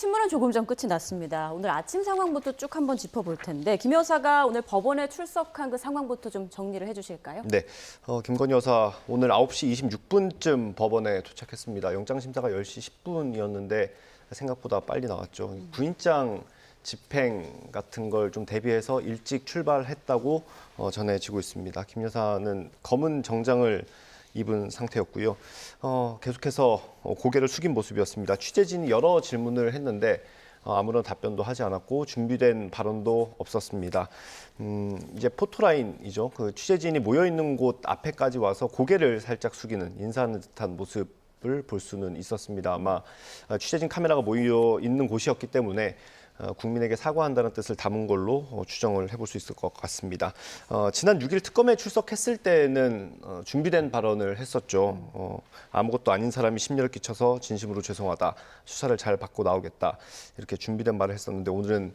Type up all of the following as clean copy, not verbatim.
신문은 조금 전 끝이 났습니다. 오늘 아침 상황부터 쭉 한번 짚어볼 텐데 김 여사가 오늘 법원에 출석한 그 상황부터 좀 정리를 해주실까요? 네, 김건희 여사 오늘 9시 26분쯤 법원에 도착했습니다. 영장심사가 10시 10분이었는데 생각보다 빨리 나왔죠. 구인장 집행 같은 걸 좀 대비해서 일찍 출발했다고 전해지고 있습니다. 김 여사는 검은 정장을 입은 상태였고요. 계속해서 고개를 숙인 모습이었습니다. 취재진이 여러 질문을 했는데 아무런 답변도 하지 않았고 준비된 발언도 없었습니다. 이제 포토라인이죠. 그 취재진이 모여 있는 곳 앞에까지 와서 고개를 살짝 숙이는 인사하는 듯한 모습을 볼 수는 있었습니다. 아마 취재진 카메라가 모여 있는 곳이었기 때문에 국민에게 사과한다는 뜻을 담은 걸로 추정을 해볼 수 있을 것 같습니다. 지난 6일 특검에 출석했을 때는 준비된 발언을 했었죠. 아무것도 아닌 사람이 심려를 끼쳐서 진심으로 죄송하다. 수사를 잘 받고 나오겠다. 이렇게 준비된 말을 했었는데 오늘은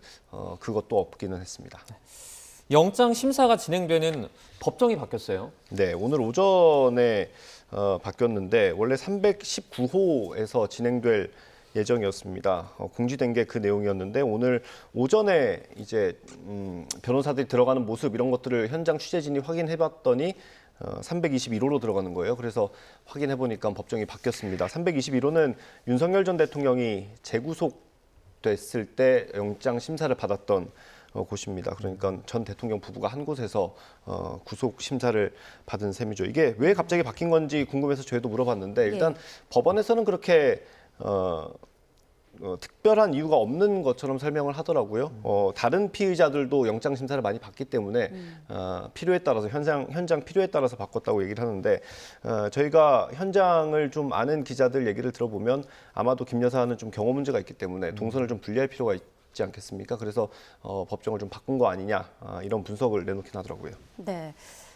그것도 없기는 했습니다. 영장 심사가 진행되는 법정이 바뀌었어요. 네, 오늘 오전에 바뀌었는데 원래 319호에서 진행될 예정이었습니다. 공지된 게 그 내용이었는데 오늘 오전에 이제 변호사들이 들어가는 모습 이런 것들을 현장 취재진이 확인해봤더니 321호로 들어가는 거예요. 그래서 확인해보니까 법정이 바뀌었습니다. 321호는 윤석열 전 대통령이 재구속됐을 때 영장 심사를 받았던 곳입니다. 그러니까 전 대통령 부부가 한 곳에서 구속 심사를 받은 셈이죠. 이게 왜 갑자기 바뀐 건지 궁금해서 저희도 물어봤는데 일단 법원에서는 그렇게 특별한 이유가 없는 것처럼 설명을 하더라고요. 다른 피의자들도 영장 심사를 많이 받기 때문에 필요에 따라서 현장 필요에 따라서 바꿨다고 얘기를 하는데 저희가 현장을 좀 아는 기자들 얘기를 들어보면 아마도 김 여사는 좀 경호 문제가 있기 때문에 동선을 좀 분리할 필요가 있지 않겠습니까? 그래서 법정을 좀 바꾼 거 아니냐 이런 분석을 내놓긴 하더라고요. 네.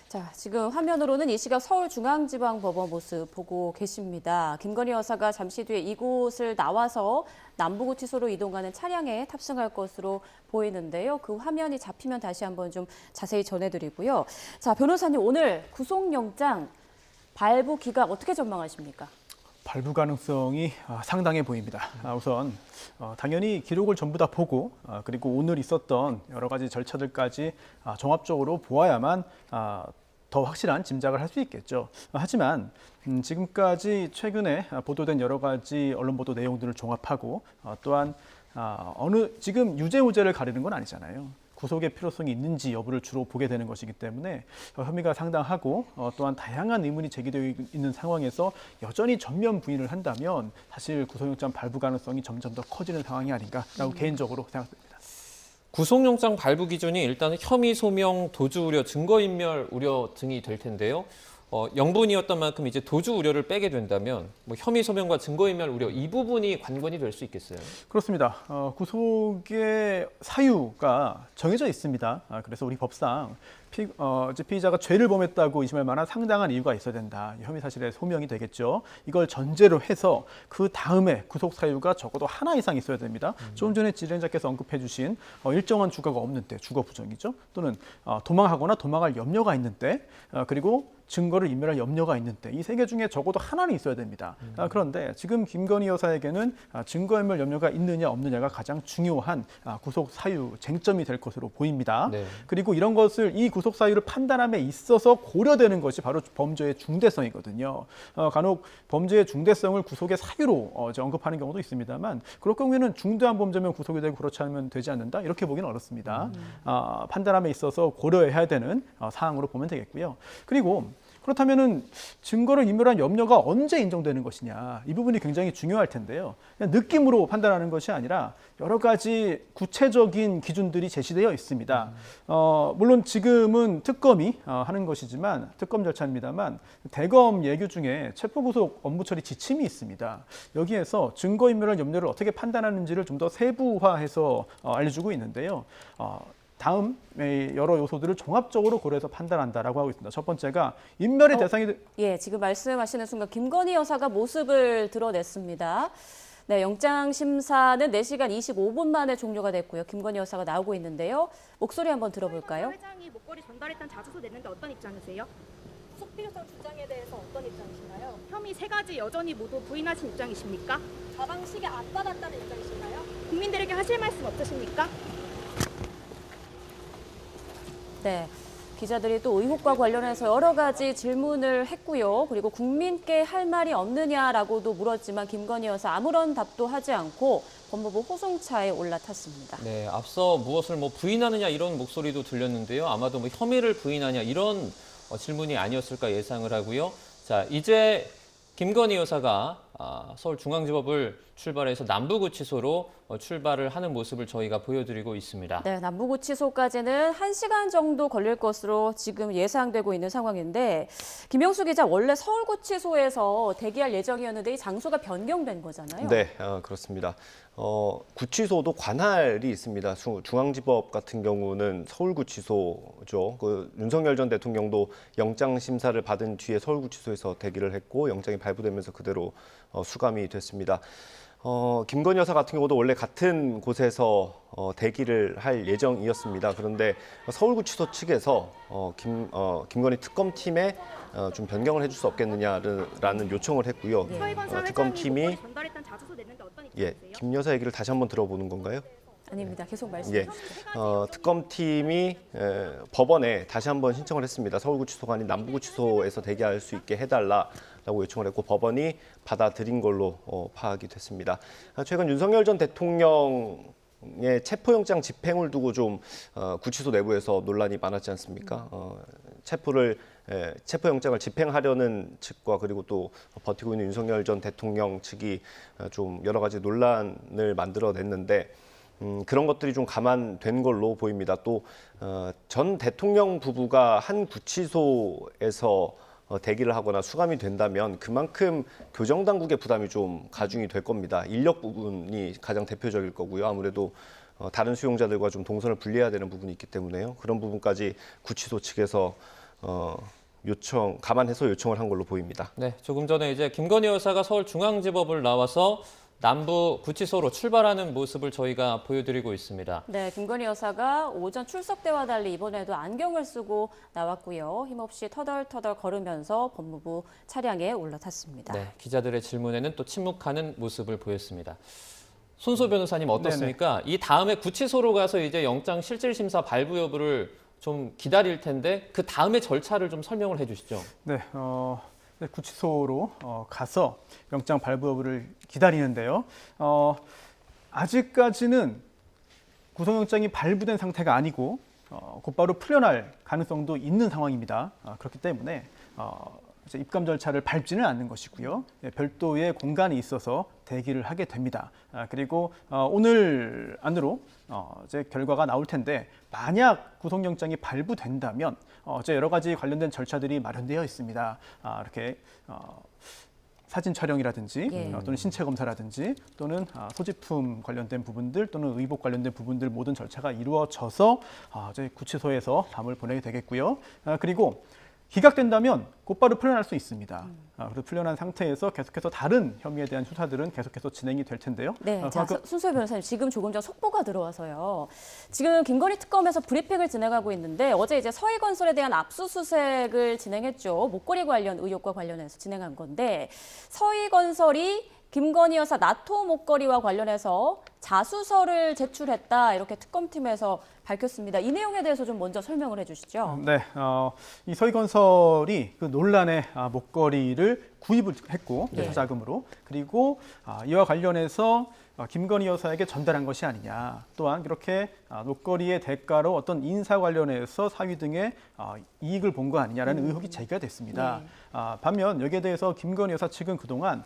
자, 지금 화면으로는 이 시각 서울중앙지방법원 모습 보고 계십니다. 김건희 여사가 잠시 뒤에 이곳을 나와서 남부구치소로 이동하는 차량에 탑승할 것으로 보이는데요. 그 화면이 잡히면 다시 한번 좀 자세히 전해드리고요. 자, 변호사님 오늘 구속영장 발부 기각 어떻게 전망하십니까? 발부 가능성이 상당해 보입니다. 우선 당연히 기록을 전부 다 보고 그리고 오늘 있었던 여러 가지 절차들까지 종합적으로 보아야만 더 확실한 짐작을 할 수 있겠죠. 하지만 지금까지 최근에 보도된 여러 가지 언론 보도 내용들을 종합하고 또한 지금 유죄 무죄를 가리는 건 아니잖아요. 구속의 필요성이 있는지 여부를 주로 보게 되는 것이기 때문에 혐의가 상당하고 또한 다양한 의문이 제기되어 있는 상황에서 여전히 전면 부인을 한다면 사실 구속영장 발부 가능성이 점점 더 커지는 상황이 아닌가라고 개인적으로 생각됩니다. 구속영장 발부 기준이 일단 혐의 소명, 도주 우려, 증거인멸 우려 등이 될 텐데요. 영분이었던 만큼 이제 도주 우려를 빼게 된다면 뭐 혐의 소명과 증거인멸 우려 이 부분이 관건이 될 수 있겠어요. 그렇습니다. 구속의 사유가 정해져 있습니다. 그래서 우리 법상 피의자가 죄를 범했다고 의심할 만한 상당한 이유가 있어야 된다. 혐의 사실의 소명이 되겠죠. 이걸 전제로 해서 그 다음에 구속 사유가 적어도 하나 이상 있어야 됩니다. 조금 전에 진행자께서 언급해 주신 일정한 주거가 없는 때, 주거 부정이죠. 또는 도망하거나 도망할 염려가 있는 때, 그리고 증거를 인멸할 염려가 있는 때, 이 세 개 중에 적어도 하나는 있어야 됩니다. 그런데 지금 김건희 여사에게는 증거인멸 염려가 있느냐 없느냐가 가장 중요한 구속 사유 쟁점이 될 것으로 보입니다. 네. 그리고 이런 것을 이 구속 사유를 판단함에 있어서 고려되는 것이 바로 범죄의 중대성이거든요. 간혹 범죄의 중대성을 구속의 사유로 언급하는 경우도 있습니다만 그럴 경우에는 중대한 범죄면 구속이 되고 그렇지 않으면 되지 않는다 이렇게 보기는 어렵습니다. 판단함에 있어서 고려해야 되는 사항으로 보면 되겠고요. 그리고 그렇다면은 증거를 인멸한 염려가 언제 인정되는 것이냐 이 부분이 굉장히 중요할 텐데요. 그냥 느낌으로 판단하는 것이 아니라 여러 가지 구체적인 기준들이 제시되어 있습니다. 물론 지금은 특검이 하는 것이지만 특검 절차입니다만 대검 예규 중에 체포구속 업무처리 지침이 있습니다. 여기에서 증거인멸한 염려를 어떻게 판단하는지를 좀 더 세부화해서 알려주고 있는데요. 다음 여러 요소들을 종합적으로 고려해서 판단한다라고 하고 있습니다. 첫 번째가 인멸의 대상이 지금 말씀하시는 순간 김건희 여사가 모습을 드러냈습니다. 네, 영장 심사는 4시간 25분 만에 종료가 됐고요. 김건희 여사가 나오고 있는데요. 목소리 한번 들어볼까요? 회장이 목걸이 전달했던 자소서 냈는데 어떤 입장이세요? 구속 필요성 주장에 대해서 어떤 입장이신가요? 혐의 3가지 여전히 모두 부인하신 입장이십니까? 자방식에 안 받았다는 입장이신가요? 국민들에게 하실 말씀 없으십니까? 네. 기자들이 또 의혹과 관련해서 여러 가지 질문을 했고요. 그리고 국민께 할 말이 없느냐라고도 물었지만 김건희 여사 아무런 답도 하지 않고 법무부 호송차에 올라탔습니다. 네, 앞서 무엇을 부인하느냐 이런 목소리도 들렸는데요. 아마도 혐의를 부인하냐 이런 질문이 아니었을까 예상을 하고요. 자, 이제 김건희 여사가 서울중앙지법을 출발해서 남부구치소로 출발을 하는 모습을 저희가 보여드리고 있습니다. 네, 남부구치소까지는 1시간 정도 걸릴 것으로 지금 예상되고 있는 상황인데 김영수 기자 원래 서울구치소에서 대기할 예정이었는데 이 장소가 변경된 거잖아요. 네, 그렇습니다. 구치소도 관할이 있습니다. 중앙지법 같은 경우는 서울구치소죠. 윤석열 전 대통령도 영장 심사를 받은 뒤에 서울구치소에서 대기를 했고 영장이 발부되면서 그대로 수감이 됐습니다. 김건희 여사 같은 경우도 원래 같은 곳에서 대기를 할 예정이었습니다. 그런데 서울구치소 측에서 김건희 특검팀에 좀 변경을 해줄 수 없겠느냐라는 요청을 했고요. 서희건설 특검팀이 회장이 전달했던 자소서 내는데 어떤 입장이세요? 김 여사 얘기를 다시 한번 들어보는 건가요? 아닙니다. 계속 말씀해 주시죠. 특검팀이 법원에 다시 한번 신청을 했습니다. 서울구치소가 아닌 남부구치소에서 대기할 수 있게 해달라라고 요청을 했고 법원이 받아들인 걸로 파악이 됐습니다. 최근 윤석열 전 대통령의 체포영장 집행을 두고 좀 구치소 내부에서 논란이 많았지 않습니까? 체포영장을 집행하려는 측과 그리고 또 버티고 있는 윤석열 전 대통령 측이 좀 여러 가지 논란을 만들어냈는데 그런 것들이 좀 감안된 걸로 보입니다. 또 전 대통령 부부가 한 구치소에서 대기를 하거나 수감이 된다면 그만큼 교정당국의 부담이 좀 가중이 될 겁니다. 인력 부분이 가장 대표적일 거고요. 아무래도 다른 수용자들과 좀 동선을 분리해야 되는 부분이 있기 때문에요. 그런 부분까지 구치소 측에서 감안해서 요청을 한 걸로 보입니다. 네, 조금 전에 이제 김건희 여사가 서울중앙지법을 나와서 남부구치소로 출발하는 모습을 저희가 보여드리고 있습니다. 네, 김건희 여사가 오전 출석 때와 달리 이번에도 안경을 쓰고 나왔고요. 힘없이 터덜터덜 걸으면서 법무부 차량에 올라탔습니다. 네, 기자들의 질문에는 또 침묵하는 모습을 보였습니다. 손소 변호사님 어떻습니까? 이 다음에 구치소로 가서 이제 영장 실질심사 발부 여부를 좀 기다릴 텐데 그 다음에 절차를 좀 설명을 해주시죠. 네, 구치소로 가서 영장 발부 여부를 기다리는데요. 아직까지는 구속영장이 발부된 상태가 아니고 곧바로 풀려날 가능성도 있는 상황입니다. 그렇기 때문에 이제 입감 절차를 밟지는 않는 것이고요. 별도의 공간이 있어서 대기를 하게 됩니다. 그리고 오늘 안으로 이제 결과가 나올 텐데 만약 구속영장이 발부된다면 이제 여러 가지 관련된 절차들이 마련되어 있습니다. 이렇게 사진 촬영이라든지 또는 신체 검사라든지 또는 소지품 관련된 부분들 또는 의복 관련된 부분들 모든 절차가 이루어져서 이제 구치소에서 밤을 보내게 되겠고요. 그리고 기각된다면 곧바로 풀려날 수 있습니다. 그래서 풀려난 상태에서 계속해서 다른 혐의에 대한 수사들은 계속해서 진행이 될 텐데요. 네, 자, 손소희 변호사님 지금 조금 전 속보가 들어와서요. 지금 김건희 특검에서 브리핑을 진행하고 있는데 어제 이제 서희건설에 대한 압수수색을 진행했죠. 목걸이 관련 의혹과 관련해서 진행한 건데 서희건설이 김건희 여사 나토 목걸이와 관련해서 자수서를 제출했다 이렇게 특검팀에서 밝혔습니다. 이 내용에 대해서 좀 먼저 설명을 해주시죠. 네, 이 서희건설이 그 논란의 목걸이를 구입을 했고 회사 자금으로 그리고 이와 관련해서 김건희 여사에게 전달한 것이 아니냐. 또한 이렇게 목걸이의 대가로 어떤 인사 관련해서 사위 등의 이익을 본 거 아니냐라는 의혹이 제기가 됐습니다. 반면 여기에 대해서 김건희 여사 측은 그동안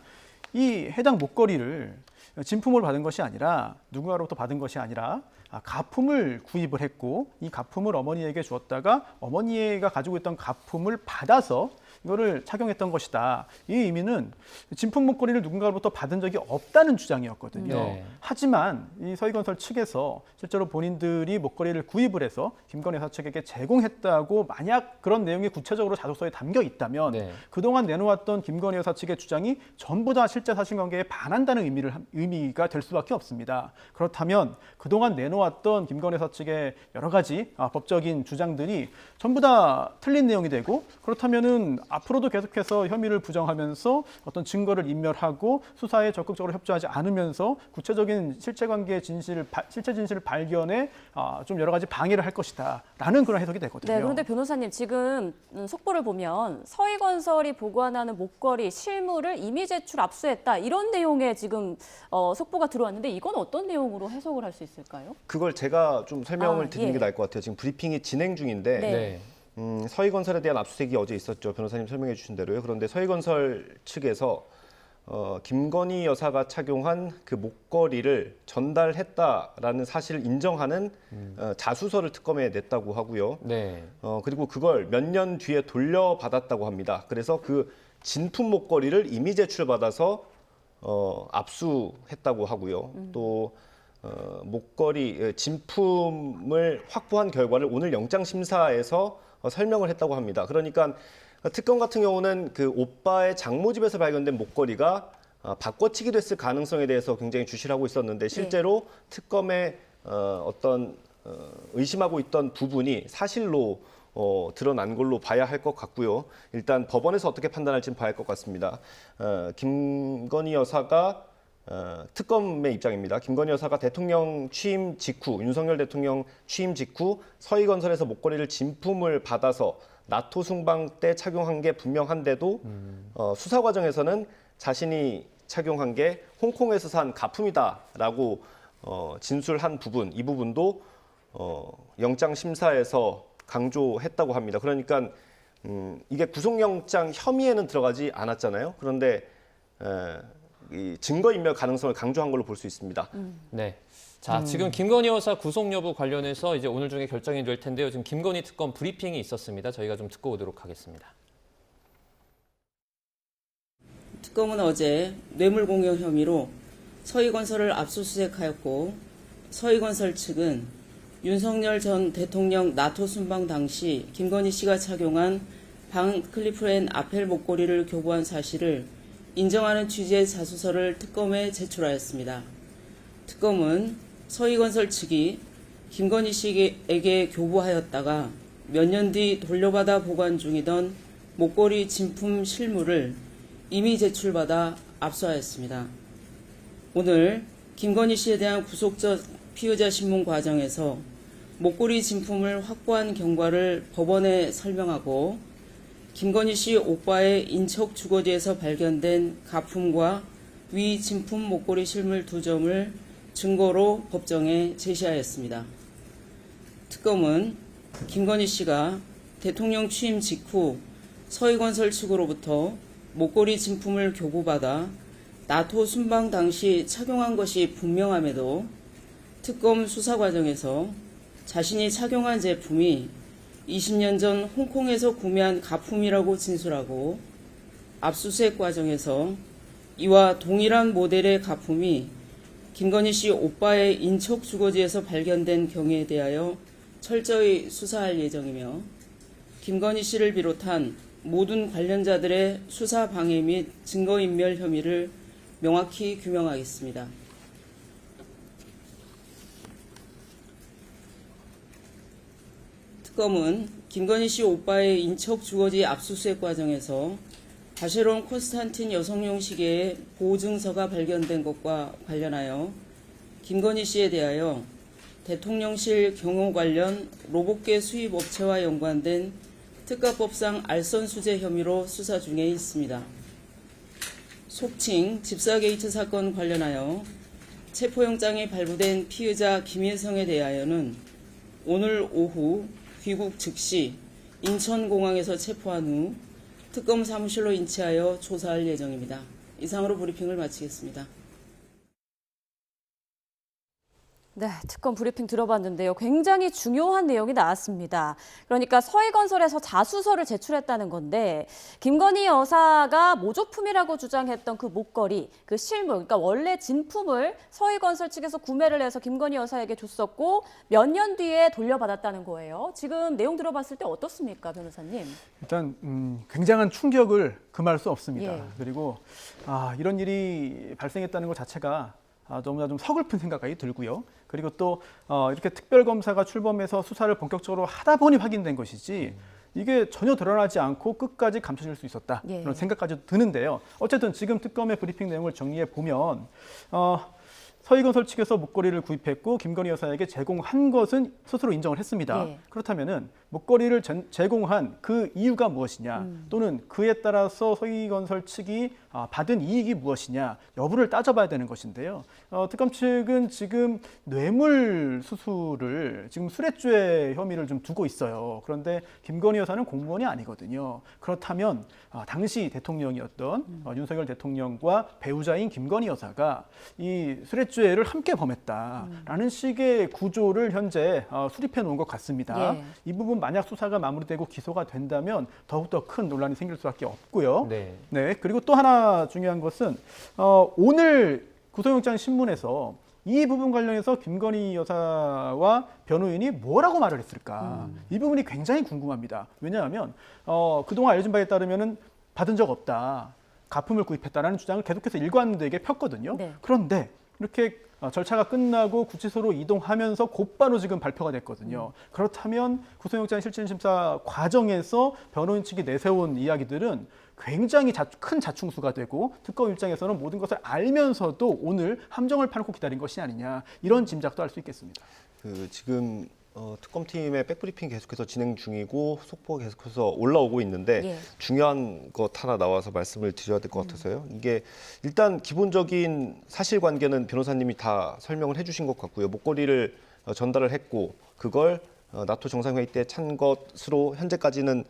이 해당 목걸이를 진품으로 받은 것이 아니라 누군가로부터 받은 것이 아니라 가품을 구입을 했고 이 가품을 어머니에게 주었다가 어머니가 가지고 있던 가품을 받아서 이거를 착용했던 것이다. 이 의미는 진품 목걸이를 누군가로부터 받은 적이 없다는 주장이었거든요. 네. 하지만 이 서희건설 측에서 실제로 본인들이 목걸이를 구입을 해서 김건희 여사 측에게 제공했다고 만약 그런 내용이 구체적으로 자소서에 담겨 있다면 그동안 내놓았던 김건희 여사 측의 주장이 전부 다 실제 사실관계에 반한다는 의미가 될 수밖에 없습니다. 그렇다면 그동안 내놓았던 김건희 여사 측의 여러 가지 법적인 주장들이 전부 다 틀린 내용이 되고 그렇다면은 앞으로도 계속해서 혐의를 부정하면서 어떤 증거를 인멸하고 수사에 적극적으로 협조하지 않으면서 구체적인 실체 진실을 발견에 좀 여러 가지 방해를 할 것이다라는 그런 해석이 되거든요. 네, 그런데 변호사님 지금 속보를 보면 서희건설이 보관하는 목걸이 실물을 이미 제출 압수했다 이런 내용의 지금 속보가 들어왔는데 이건 어떤 내용으로 해석을 할 수 있을까요? 그걸 제가 좀 설명을 드리는 예. 게 나을 것 같아요. 지금 브리핑이 진행 중인데 네. 서희건설에 대한 압수수색이 어제 있었죠. 변호사님 설명해 주신 대로요. 그런데 서희건설 측에서 김건희 여사가 착용한 그 목걸이를 전달했다라는 사실을 인정하는 자수서를 특검에 냈다고 하고요. 네. 그리고 그걸 몇 년 뒤에 돌려받았다고 합니다. 그래서 그 진품 목걸이를 이미 제출받아서 압수했다고 하고요. 또 목걸이 진품을 확보한 결과를 오늘 영장심사에서 설명을 했다고 합니다. 그러니까 특검 같은 경우는 그 오빠의 장모 집에서 발견된 목걸이가 바꿔치기 됐을 가능성에 대해서 굉장히 주시를 하고 있었는데 실제로 특검에 어떤 의심하고 있던 부분이 사실로 드러난 걸로 봐야 할 것 같고요. 일단 법원에서 어떻게 판단할지는 봐야 할 것 같습니다. 김건희 여사가 특검의 입장입니다. 김건희 여사가 대통령 취임 직후, 윤석열 대통령 취임 직후 서희건설에서 목걸이를 진품을 받아서 나토 순방 때 착용한 게 분명한데도 수사 과정에서는 자신이 착용한 게 홍콩에서 산 가품이다라고 진술한 부분, 이 부분도 영장 심사에서 강조했다고 합니다. 그러니까 이게 구속영장 혐의에는 들어가지 않았잖아요. 그런데 이 증거인멸 가능성을 강조한 걸로 볼 수 있습니다. 네. 자, 지금 김건희 여사 구속 여부 관련해서 이제 오늘 중에 결정이 될 텐데요. 지금 김건희 특검 브리핑이 있었습니다. 저희가 좀 듣고 오도록 하겠습니다. 특검은 어제 뇌물공여 혐의로 서희건설을 압수수색하였고 서희건설 측은 윤석열 전 대통령 나토 순방 당시 김건희 씨가 착용한 방 클리프 앤 아펠 목걸이를 교부한 사실을 인정하는 취지의 자수서를 특검에 제출하였습니다. 특검은 서희건설 측이 김건희 씨에게 교부하였다가 몇 년 뒤 돌려받아 보관 중이던 목걸이 진품 실물을 이미 제출받아 압수하였습니다. 오늘 김건희 씨에 대한 구속적 피의자 신문 과정에서 목걸이 진품을 확보한 경과를 법원에 설명하고 김건희 씨 오빠의 인척 주거지에서 발견된 가품과 위 진품 목걸이 실물 2점을 증거로 법정에 제시하였습니다. 특검은 김건희 씨가 대통령 취임 직후 서희건설 측으로부터 목걸이 진품을 교부받아 나토 순방 당시 착용한 것이 분명함에도 특검 수사 과정에서 자신이 착용한 제품이 20년 전 홍콩에서 구매한 가품이라고 진술하고 압수수색 과정에서 이와 동일한 모델의 가품이 김건희 씨 오빠의 인척 주거지에서 발견된 경우에 대하여 철저히 수사할 예정이며 김건희 씨를 비롯한 모든 관련자들의 수사 방해 및 증거인멸 혐의를 명확히 규명하겠습니다. 특검은 김건희 씨 오빠의 인척 주거지 압수수색 과정에서 바쉐론 콘스탄틴 여성용 시계의 보증서가 발견된 것과 관련하여 김건희 씨에 대하여 대통령실 경호 관련 로봇계 수입 업체와 연관된 특가법상 알선수재 혐의로 수사 중에 있습니다. 속칭 집사게이트 사건 관련하여 체포영장이 발부된 피의자 김혜성에 대하여는 오늘 오후 귀국 즉시 인천공항에서 체포한 후 특검 사무실로 인치하여 조사할 예정입니다. 이상으로 브리핑을 마치겠습니다. 네, 특검 브리핑 들어봤는데요. 굉장히 중요한 내용이 나왔습니다. 그러니까 서희건설에서 자수서를 제출했다는 건데 김건희 여사가 모조품이라고 주장했던 그 목걸이, 그 실물, 그러니까 원래 진품을 서희건설 측에서 구매를 해서 김건희 여사에게 줬었고 몇 년 뒤에 돌려받았다는 거예요. 지금 내용 들어봤을 때 어떻습니까, 변호사님? 일단 굉장한 충격을 금할 수 없습니다. 예. 그리고 이런 일이 발생했다는 것 자체가 너무나 좀 서글픈 생각이 들고요. 그리고 또 이렇게 특별검사가 출범해서 수사를 본격적으로 하다 보니 확인된 것이지 이게 전혀 드러나지 않고 끝까지 감춰질 수 있었다. 예. 그런 생각까지 드는데요. 어쨌든 지금 특검의 브리핑 내용을 정리해 보면 서희건설 측에서 목걸이를 구입했고 김건희 여사에게 제공한 것은 스스로 인정을 했습니다. 예. 그렇다면은 목걸이를 제공한 그 이유가 무엇이냐, 또는 그에 따라서 서희건설 측이 받은 이익이 무엇이냐 여부를 따져봐야 되는 것인데요. 특검 측은 지금 뇌물 수수를 지금 수뢰죄 혐의를 좀 두고 있어요. 그런데 김건희 여사는 공무원이 아니거든요. 그렇다면 당시 대통령이었던 윤석열 대통령과 배우자인 김건희 여사가 이 수뢰죄를 함께 범했다라는 식의 구조를 현재 수립해 놓은 것 같습니다. 예. 이 부분 만약 수사가 마무리되고 기소가 된다면 더욱더 큰 논란이 생길 수밖에 없고요. 네. 그리고 또 하나 중요한 것은 오늘 구속영장 신문에서 이 부분 관련해서 김건희 여사와 변호인이 뭐라고 말을 했을까? 이 부분이 굉장히 궁금합니다. 왜냐하면 그동안 알려진 바에 따르면은 받은 적 없다, 가품을 구입했다라는 주장을 계속해서 일관되게 폈거든요. 네. 그런데 이렇게 절차가 끝나고 구치소로 이동하면서 곧바로 지금 발표가 됐거든요. 그렇다면 구속영장 실질심사 과정에서 변호인 측이 내세운 이야기들은 굉장히 큰 자충수가 되고 특검 입장에서는 모든 것을 알면서도 오늘 함정을 파놓고 기다린 것이 아니냐, 이런 짐작도 할 수 있겠습니다. 지금 특검팀의 백브리핑 계속해서 진행 중이고 속보가 계속해서 올라오고 있는데 예. 중요한 것 하나 나와서 말씀을 드려야 될 것 같아서요. 이게 일단 기본적인 사실관계는 변호사님이 다 설명을 해주신 것 같고요. 목걸이를 전달을 했고 그걸 나토 정상회의 때 찬 것으로 현재까지는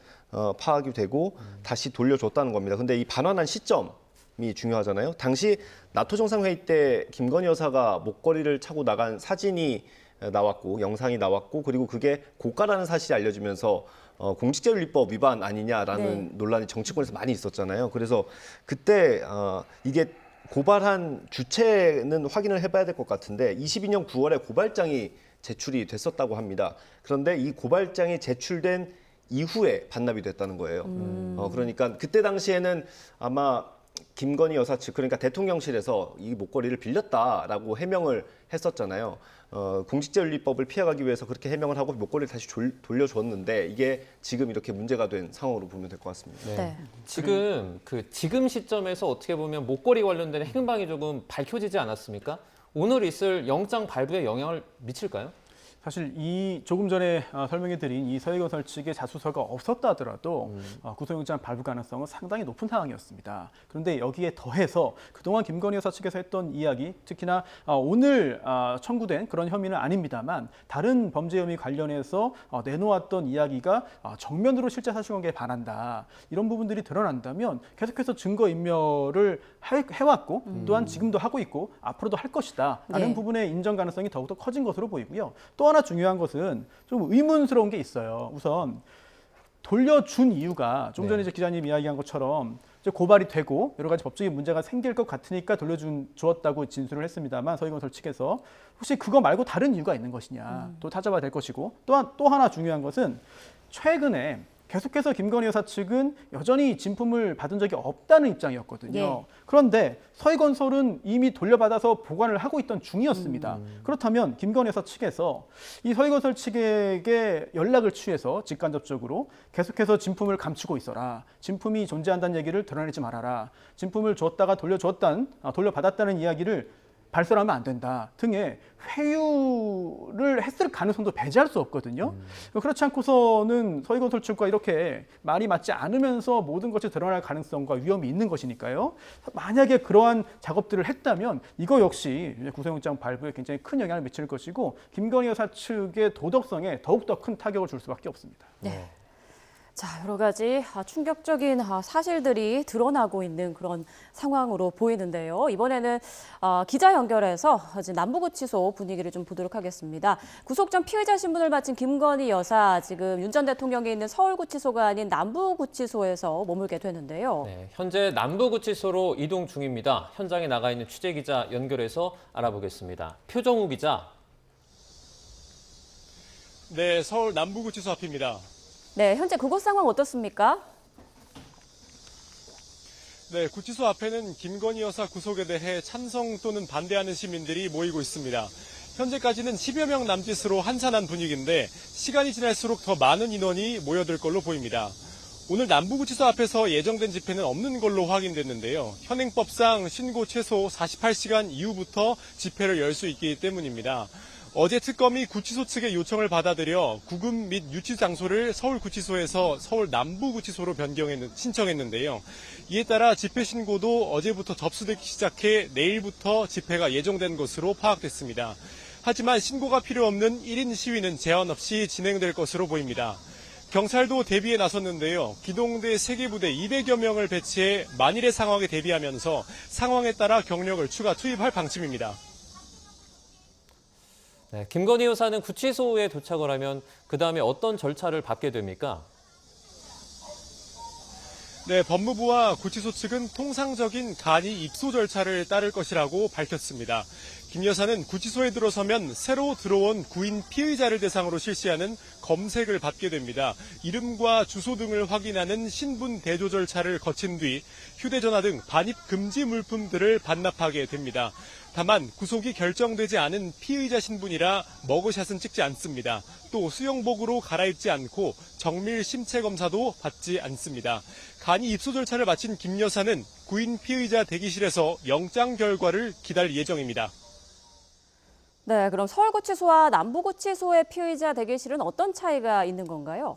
파악이 되고 다시 돌려줬다는 겁니다. 근데 이 반환한 시점이 중요하잖아요. 당시 나토 정상회의 때 김건희 여사가 목걸이를 차고 나간 사진이 나왔고 영상이 나왔고 그리고 그게 고가라는 사실이 알려지면서 공직자윤리법 위반 아니냐라는 논란이 정치권에서 많이 있었잖아요. 그래서 그때 이게 고발한 주체는 확인을 해봐야 될 것 같은데 22년 9월에 고발장이 제출이 됐었다고 합니다. 그런데 이 고발장이 제출된 이후에 반납이 됐다는 거예요. 그러니까 그때 당시에는 아마 김건희 여사 측, 그러니까 대통령실에서 이 목걸이를 빌렸다라고 해명을 했었잖아요. 공직자윤리법을 피해가기 위해서 그렇게 해명을 하고 목걸이를 다시 돌려줬는데 이게 지금 이렇게 문제가 된 상황으로 보면 될 것 같습니다. 네. 지금 시점에서 어떻게 보면 목걸이 관련된 행방이 조금 밝혀지지 않았습니까? 오늘 있을 영장 발부에 영향을 미칠까요? 사실 이 조금 전에 설명해드린 이 서희건설 측의 자수서가 없었다 하더라도 구속영장 발부 가능성은 상당히 높은 상황이었습니다. 그런데 여기에 더해서 그동안 김건희 여사 측에서 했던 이야기, 특히나 오늘 청구된 그런 혐의는 아닙니다만 다른 범죄 혐의 관련해서 내놓았던 이야기가 정면으로 실제 사실관계에 반한다, 이런 부분들이 드러난다면 계속해서 증거인멸을 해왔고 또한 지금도 하고 있고 앞으로도 할 것이다 라는 네. 부분의 인정 가능성이 더욱더 커진 것으로 보이고요. 또 하나 중요한 것은 좀 의문스러운 게 있어요. 우선 돌려준 이유가 좀 전에 이제 기자님 이야기한 것처럼 이제 고발이 되고 여러 가지 법적인 문제가 생길 것 같으니까 주었다고 진술을 했습니다만 서희건설 측에서 혹시 그거 말고 다른 이유가 있는 것이냐 또 찾아봐야 될 것이고, 또한 또 하나 중요한 것은 최근에 계속해서 김건희 여사 측은 여전히 진품을 받은 적이 없다는 입장이었거든요. 예. 그런데 서희건설은 이미 돌려받아서 보관을 하고 있던 중이었습니다. 그렇다면 김건희 여사 측에서 이 서희건설 측에게 연락을 취해서 직간접적으로 계속해서 진품을 감추고 있어라, 진품이 존재한다는 얘기를 드러내지 말아라, 진품을 줬다가 돌려받았다는 이야기를 발설하면 안 된다 등의 회유를 했을 가능성도 배제할 수 없거든요. 그렇지 않고서는 서희건설 측과 이렇게 말이 맞지 않으면서 모든 것이 드러날 가능성과 위험이 있는 것이니까요. 만약에 그러한 작업들을 했다면 이거 역시 구속영장 발부에 굉장히 큰 영향을 미칠 것이고 김건희 여사 측의 도덕성에 더욱더 큰 타격을 줄 수밖에 없습니다. 네. 자, 여러 가지 충격적인 사실들이 드러나고 있는 그런 상황으로 보이는데요. 이번에는 기자 연결해서 이제 남부구치소 분위기를 좀 보도록 하겠습니다. 구속 전 피의자 신분을 마친 김건희 여사, 지금 윤 전 대통령이 있는 서울구치소가 아닌 남부구치소에서 머물게 되는데요. 네, 현재 남부구치소로 이동 중입니다. 현장에 나가 있는 취재기자 연결해서 알아보겠습니다. 표정우 기자. 네, 서울 남부구치소 앞입니다. 네, 현재 그곳 상황 어떻습니까? 네, 구치소 앞에는 김건희 여사 구속에 대해 찬성 또는 반대하는 시민들이 모이고 있습니다. 현재까지는 10여 명 남짓으로 한산한 분위기인데 시간이 지날수록 더 많은 인원이 모여들 걸로 보입니다. 오늘 남부구치소 앞에서 예정된 집회는 없는 걸로 확인됐는데요. 현행법상 신고 최소 48시간 이후부터 집회를 열 수 있기 때문입니다. 어제 특검이 구치소 측의 요청을 받아들여 구금 및 유치 장소를 서울구치소에서 서울 남부구치소로 신청했는데요. 이에 따라 집회 신고도 어제부터 접수되기 시작해 내일부터 집회가 예정된 것으로 파악됐습니다. 하지만 신고가 필요 없는 1인 시위는 제한 없이 진행될 것으로 보입니다. 경찰도 대비에 나섰는데요. 기동대 3개 부대 200여 명을 배치해 만일의 상황에 대비하면서 상황에 따라 경력을 추가 투입할 방침입니다. 네, 김건희 여사는 구치소에 도착을 하면 그다음에 어떤 절차를 밟게 됩니까? 네, 법무부와 구치소 측은 통상적인 간이 입소 절차를 따를 것이라고 밝혔습니다. 김 여사는 구치소에 들어서면 새로 들어온 구인 피의자를 대상으로 실시하는 검색을 받게 됩니다. 이름과 주소 등을 확인하는 신분 대조 절차를 거친 뒤 휴대전화 등 반입 금지 물품들을 반납하게 됩니다. 다만 구속이 결정되지 않은 피의자 신분이라 머그샷은 찍지 않습니다. 또 수영복으로 갈아입지 않고 정밀 심체 검사도 받지 않습니다. 간이 입소 절차를 마친 김 여사는 구인 피의자 대기실에서 영장 결과를 기다릴 예정입니다. 네, 그럼 서울구치소와 남부구치소의 피의자 대기실은 어떤 차이가 있는 건가요?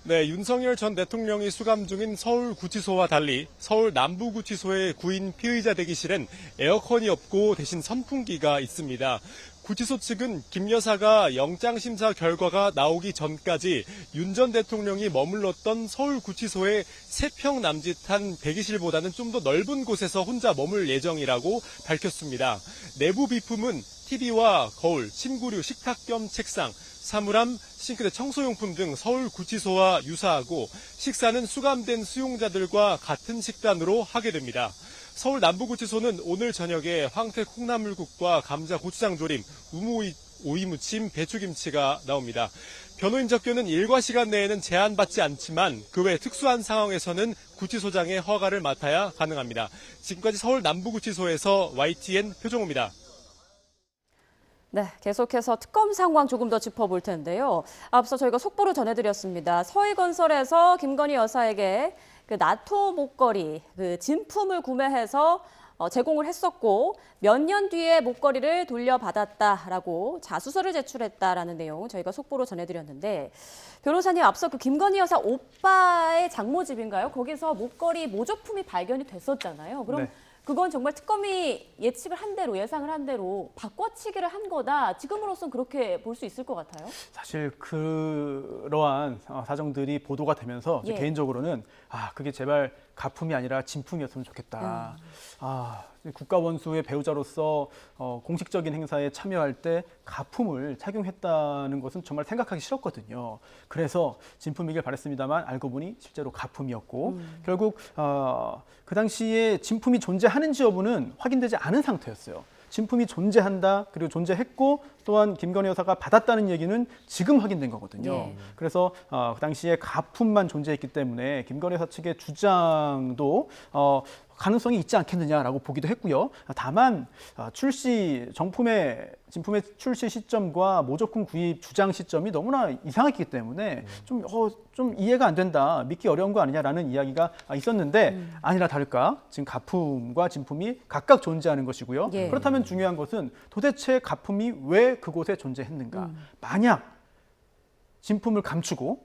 네, 윤석열 전 대통령이 수감 중인 서울구치소와 달리 서울 남부구치소의 구인 피의자 대기실엔 에어컨이 없고 대신 선풍기가 있습니다. 구치소 측은 김 여사가 영장심사 결과가 나오기 전까지 윤 전 대통령이 머물렀던 서울구치소의 3평 남짓한 대기실보다는 좀 더 넓은 곳에서 혼자 머물 예정이라고 밝혔습니다. 내부 비품은 TV와 거울, 침구류, 식탁 겸 책상, 사물함, 싱크대, 청소용품 등 서울구치소와 유사하고 식사는 수감된 수용자들과 같은 식단으로 하게 됩니다. 서울 남부구치소는 오늘 저녁에 황태 콩나물국과 감자 고추장 조림, 오이 무침, 배추김치가 나옵니다. 변호인 접견은 일과 시간 내에는 제한받지 않지만 그 외 특수한 상황에서는 구치소장의 허가를 맡아야 가능합니다. 지금까지 서울 남부구치소에서 YTN 표정호입니다. 네, 계속해서 특검 상황 조금 더 짚어볼 텐데요. 앞서 저희가 속보로 전해드렸습니다. 서희건설에서 김건희 여사에게 그 나토 목걸이, 그 진품을 구매해서 제공을 했었고 몇 년 뒤에 목걸이를 돌려받았다라고 자수서를 제출했다라는 내용 저희가 속보로 전해드렸는데 변호사님 앞서 그 김건희 여사 오빠의 장모집인가요? 거기서 목걸이 모조품이 발견이 됐었잖아요. 그럼 네. 그건 정말 특검이 예측을 한 대로 예상을 한 대로 바꿔치기를 한 거다. 지금으로선 그렇게 볼 수 있을 것 같아요. 사실 그러한 사정들이 보도가 되면서 예. 개인적으로는 그게 제발 가품이 아니라 진품이었으면 좋겠다. 국가 원수의 배우자로서 공식적인 행사에 참여할 때 가품을 착용했다는 것은 정말 생각하기 싫었거든요. 그래서 진품이길 바랬습니다만 알고 보니 실제로 가품이었고 결국 그 당시에 진품이 존재하는지 여부는 확인되지 않은 상태였어요. 진품이 존재한다, 그리고 존재했고 또한 김건희 여사가 받았다는 얘기는 지금 확인된 거거든요. 예. 그래서 그 당시에 가품만 존재했기 때문에 김건희 여사 측의 주장도 가능성이 있지 않겠느냐라고 보기도 했고요. 다만 진품의 출시 시점과 모조품 구입 주장 시점이 너무나 이상했기 때문에 좀 이해가 안 된다, 믿기 어려운 거 아니냐라는 이야기가 있었는데 아니나 다를까 지금 가품과 진품이 각각 존재하는 것이고요. 예. 그렇다면 중요한 것은 도대체 가품이 왜 그곳에 존재했는가. 만약 진품을 감추고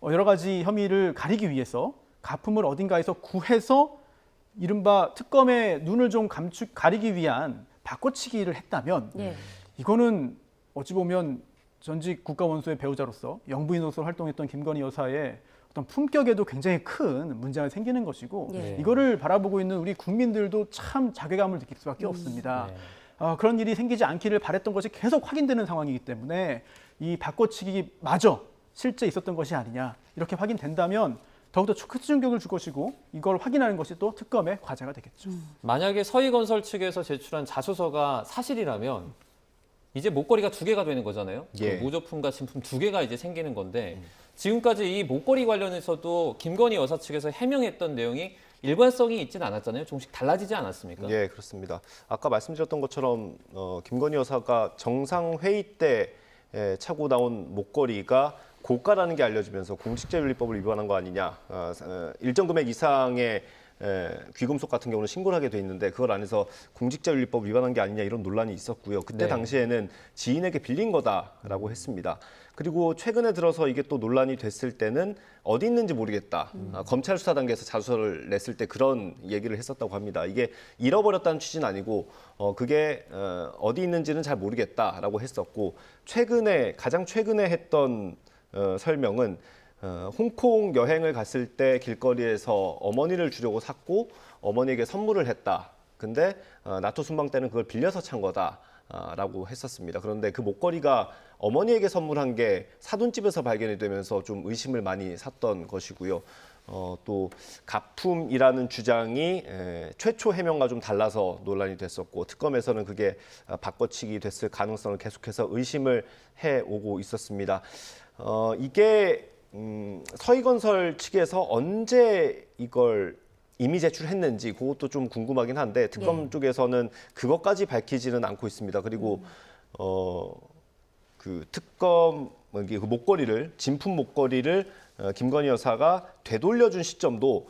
여러 가지 혐의를 가리기 위해서 가품을 어딘가에서 구해서 이른바 특검의 눈을 좀 가리기 위한 바꿔치기를 했다면 예. 이거는 어찌 보면 전직 국가원수의 배우자로서 영부인으로서 활동했던 김건희 여사의 어떤 품격에도 굉장히 큰 문제가 생기는 것이고 예. 이거를 바라보고 있는 우리 국민들도 참 자괴감을 느낄 수밖에 없습니다. 그런 일이 생기지 않기를 바랬던 것이 계속 확인되는 상황이기 때문에 이 바꿔치기마저 실제 있었던 것이 아니냐 이렇게 확인된다면 더욱더 큰 충격을 줄 것이고 이걸 확인하는 것이 또 특검의 과제가 되겠죠. 만약에 서희건설 측에서 제출한 자수서가 사실이라면 이제 목걸이가 2개가 되는 거잖아요. 예. 그 모조품과 진품 2개가 이제 생기는 건데 지금까지 이 목걸이 관련해서도 김건희 여사 측에서 해명했던 내용이 일관성이 있지는 않았잖아요. 조금씩 달라지지 않았습니까? 예, 그렇습니다. 아까 말씀드렸던 것처럼 김건희 여사가 정상 회의 때 차고 나온 목걸이가 고가라는 게 알려지면서 공직자윤리법을 위반한 거 아니냐. 일정 금액 이상의 귀금속 같은 경우는 신고를 하게 돼 있는데 그걸 안 해서 공직자윤리법 위반한 게 아니냐 이런 논란이 있었고요. 그때 네. 당시에는 지인에게 빌린 거다라고 했습니다. 그리고 최근에 들어서 이게 또 논란이 됐을 때는 어디 있는지 모르겠다. 검찰 수사 단계에서 자수서를 냈을 때 그런 얘기를 했었다고 합니다. 이게 잃어버렸다는 취지는 아니고 그게 어디 있는지는 잘 모르겠다라고 했었고 가장 최근에 했던 설명은 홍콩 여행을 갔을 때 길거리에서 어머니를 주려고 샀고 어머니에게 선물을 했다. 근데 나토 순방 때는 그걸 빌려서 찬 거다라고 했었습니다. 그런데 그 목걸이가 어머니에게 선물한 게 사돈집에서 발견이 되면서 좀 의심을 많이 샀던 것이고요. 또 가품이라는 주장이 최초 해명과 좀 달라서 논란이 됐었고 특검에서는 그게 바꿔치기 됐을 가능성을 계속해서 의심을 해오고 있었습니다. 이게 서희건설 측에서 언제 이걸 이미 제출했는지 그것도 좀 궁금하긴 한데 특검 쪽에서는 그것까지 밝히지는 않고 있습니다. 그리고 그 특검 그 목걸이를 진품 목걸이를 김건희 여사가 되돌려준 시점도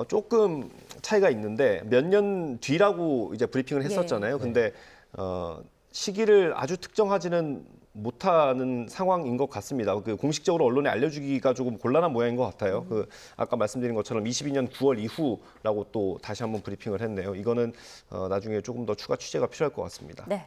조금 차이가 있는데 몇 년 뒤라고 이제 브리핑을 했었잖아요. 근데 시기를 아주 특정하지는 못하는 상황인 것 같습니다. 그 공식적으로 언론에 알려주기가 조금 곤란한 모양인 것 같아요. 그 아까 말씀드린 것처럼 22년 9월 이후라고 또 다시 한번 브리핑을 했네요. 이거는 나중에 조금 더 추가 취재가 필요할 것 같습니다. 네.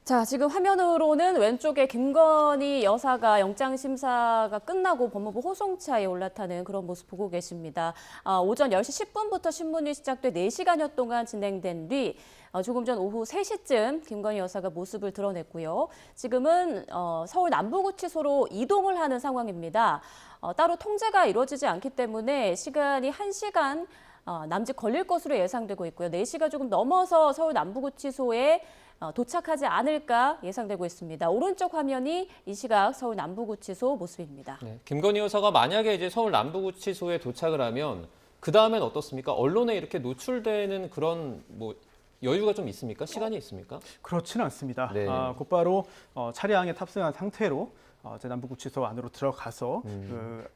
자, 지금 화면으로는 왼쪽에 김건희 여사가 영장심사가 끝나고 법무부 호송차에 올라타는 그런 모습 보고 계십니다. 오전 10시 10분부터 신문이 시작돼 4시간여 동안 진행된 뒤 조금 전 오후 3시쯤 김건희 여사가 모습을 드러냈고요. 지금은 서울 남부구치소로 이동을 하는 상황입니다. 따로 통제가 이루어지지 않기 때문에 시간이 1시간 남짓 걸릴 것으로 예상되고 있고요. 4시가 조금 넘어서 서울 남부구치소에 도착하지 않을까 예상되고 있습니다. 오른쪽 화면이 이 시각 서울 남부구치소 모습입니다. 네, 김건희 여사가 만약에 이제 서울 남부구치소에 도착을 하면 그 다음엔 어떻습니까? 언론에 이렇게 노출되는 그런 뭐 여유가 좀 있습니까? 시간이 있습니까? 그렇지는 않습니다. 네. 곧바로 차량에 탑승한 상태로 남부구치소 안으로 들어가서 그